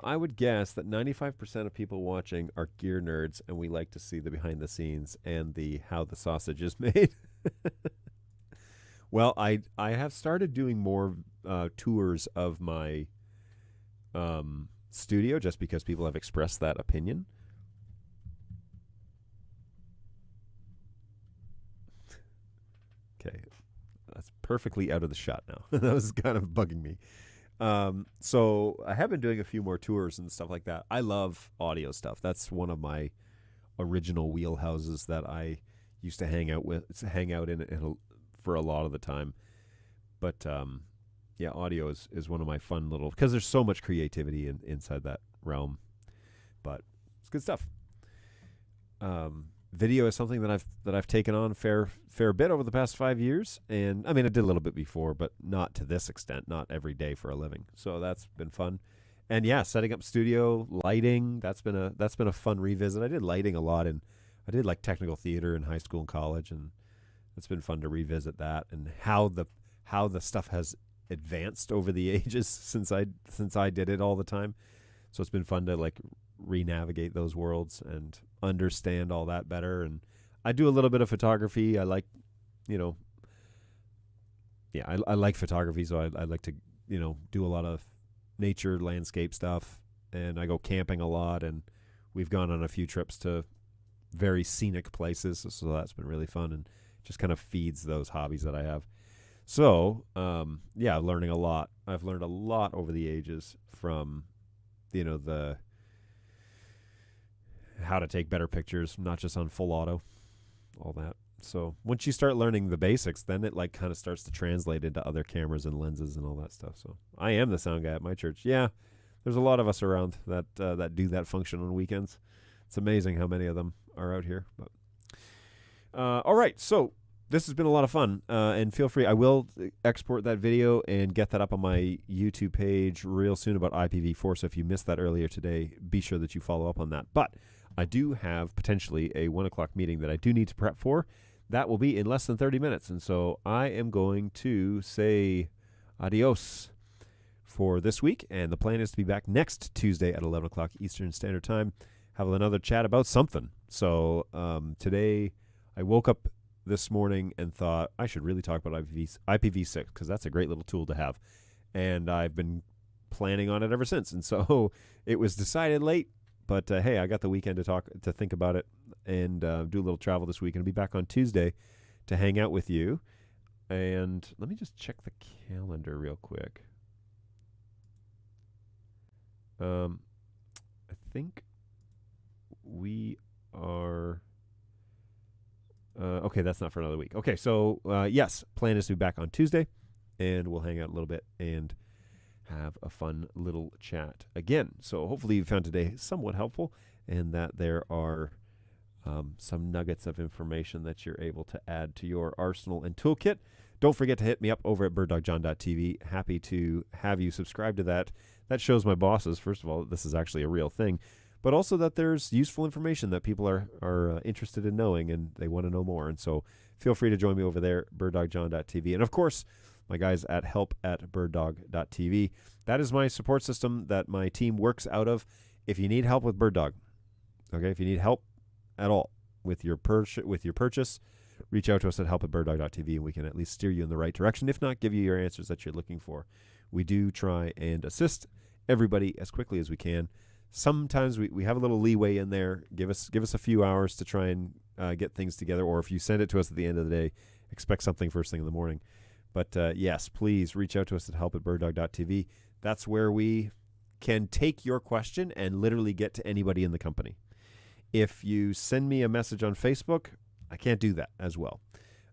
I would guess that 95% of people watching are gear nerds, and we like to see the behind the scenes and the how the sausage is made. Well, I have started doing more tours of my studio just because people have expressed that opinion. Okay, that's perfectly out of the shot now. That was kind of bugging me. So I have been doing a few more tours and stuff like that. I love audio stuff. That's one of my original wheelhouses that I used to hang out in for a lot of the time. But yeah, audio is one of my fun little, because there's so much creativity inside that realm. But it's good stuff. Video is something that I've taken on fair bit over the past 5 years, and I mean I did a little bit before, but not to this extent, not every day for a living. So that's been fun, and yeah, setting up studio lighting, that's been a fun revisit. I did lighting a lot, and I did like technical theater in high school and college, and it's been fun to revisit that and how the stuff has advanced over the ages since I did it all the time. So it's been fun to like re-navigate those worlds and understand all that better. And I do a little bit of photography. I like, I like photography, so I like to, do a lot of nature, landscape stuff, and I go camping a lot, and we've gone on a few trips to very scenic places, so that's been really fun, and just kind of feeds those hobbies that I have. So, yeah, learning a lot. I've learned a lot over the ages from, the how to take better pictures, not just on full auto, all that. So once you start learning the basics, then it like kind of starts to translate into other cameras and lenses and all that stuff. So I am the sound guy at my church. Yeah, there's a lot of us around that do that function on weekends. It's amazing how many of them are out here. But all right, so this has been a lot of fun, and feel free. I will export that video and get that up on my YouTube page real soon about IPv4. So if you missed that earlier today, be sure that you follow up on that. But I do have potentially a 1 o'clock meeting that I do need to prep for. That will be in less than 30 minutes. And so I am going to say adios for this week. And the plan is to be back next Tuesday at 11 o'clock Eastern Standard Time. Have another chat about something. So today I woke up this morning and thought I should really talk about IPv6 because that's a great little tool to have. And I've been planning on it ever since. And so it was decided late. But hey, I got the weekend to think about it and do a little travel this week. And I'll be back on Tuesday to hang out with you. And let me just check the calendar real quick. I think we are... okay, that's not for another week. Okay, so yes, plan is to be back on Tuesday. And we'll hang out a little bit and have a fun little chat again. So hopefully you found today somewhat helpful, and that there are some nuggets of information that you're able to add to your arsenal and toolkit. Don't forget to hit me up over at birddogjohn.tv. Happy to have you subscribe to that. That shows my bosses, first of all, that this is actually a real thing, but also that there's useful information that people are interested in knowing, and they want to know more. And so feel free to join me over there, birddogjohn.tv. And of course, my guys at help@birddog.tv. That is my support system that my team works out of. If you need help with Bird Dog, okay, if you need help at all with your purchase, reach out to us at help@birddog.tv, and we can at least steer you in the right direction. If not, give you your answers that you're looking for. We do try and assist everybody as quickly as we can. Sometimes we have a little leeway in there. Give us a few hours to try and get things together, or if you send it to us at the end of the day, expect something first thing in the morning. But yes, please reach out to us at help@birddog.tv. That's where we can take your question and literally get to anybody in the company. If you send me a message on Facebook, I can't do that as well.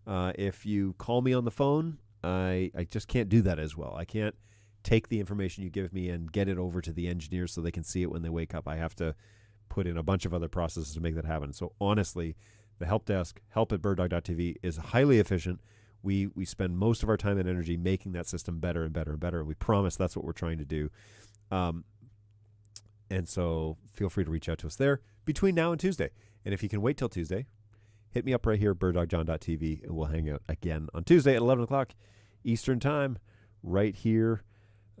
If you call me on the phone, I just can't do that as well. I can't take the information you give me and get it over to the engineers so they can see it when they wake up. I have to put in a bunch of other processes to make that happen. So honestly, the help desk, help@birddog.tv, is highly efficient. We spend most of our time and energy making that system better and better and better, and we promise that's what we're trying to do. And so feel free to reach out to us there between now and Tuesday. And if you can wait till Tuesday, hit me up right here, birddogjohn.tv, and we'll hang out again on Tuesday at 11 o'clock Eastern Time, right here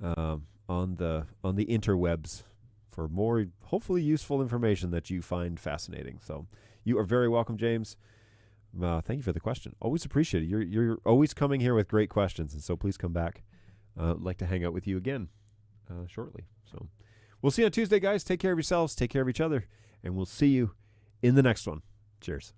on the interwebs for more hopefully useful information that you find fascinating. So you are very welcome, James. Thank you for the question. Always appreciate it. You're always coming here with great questions, and so please come back. I'd like to hang out with you again shortly. So we'll see you on Tuesday, guys. Take care of yourselves. Take care of each other, and we'll see you in the next one. Cheers.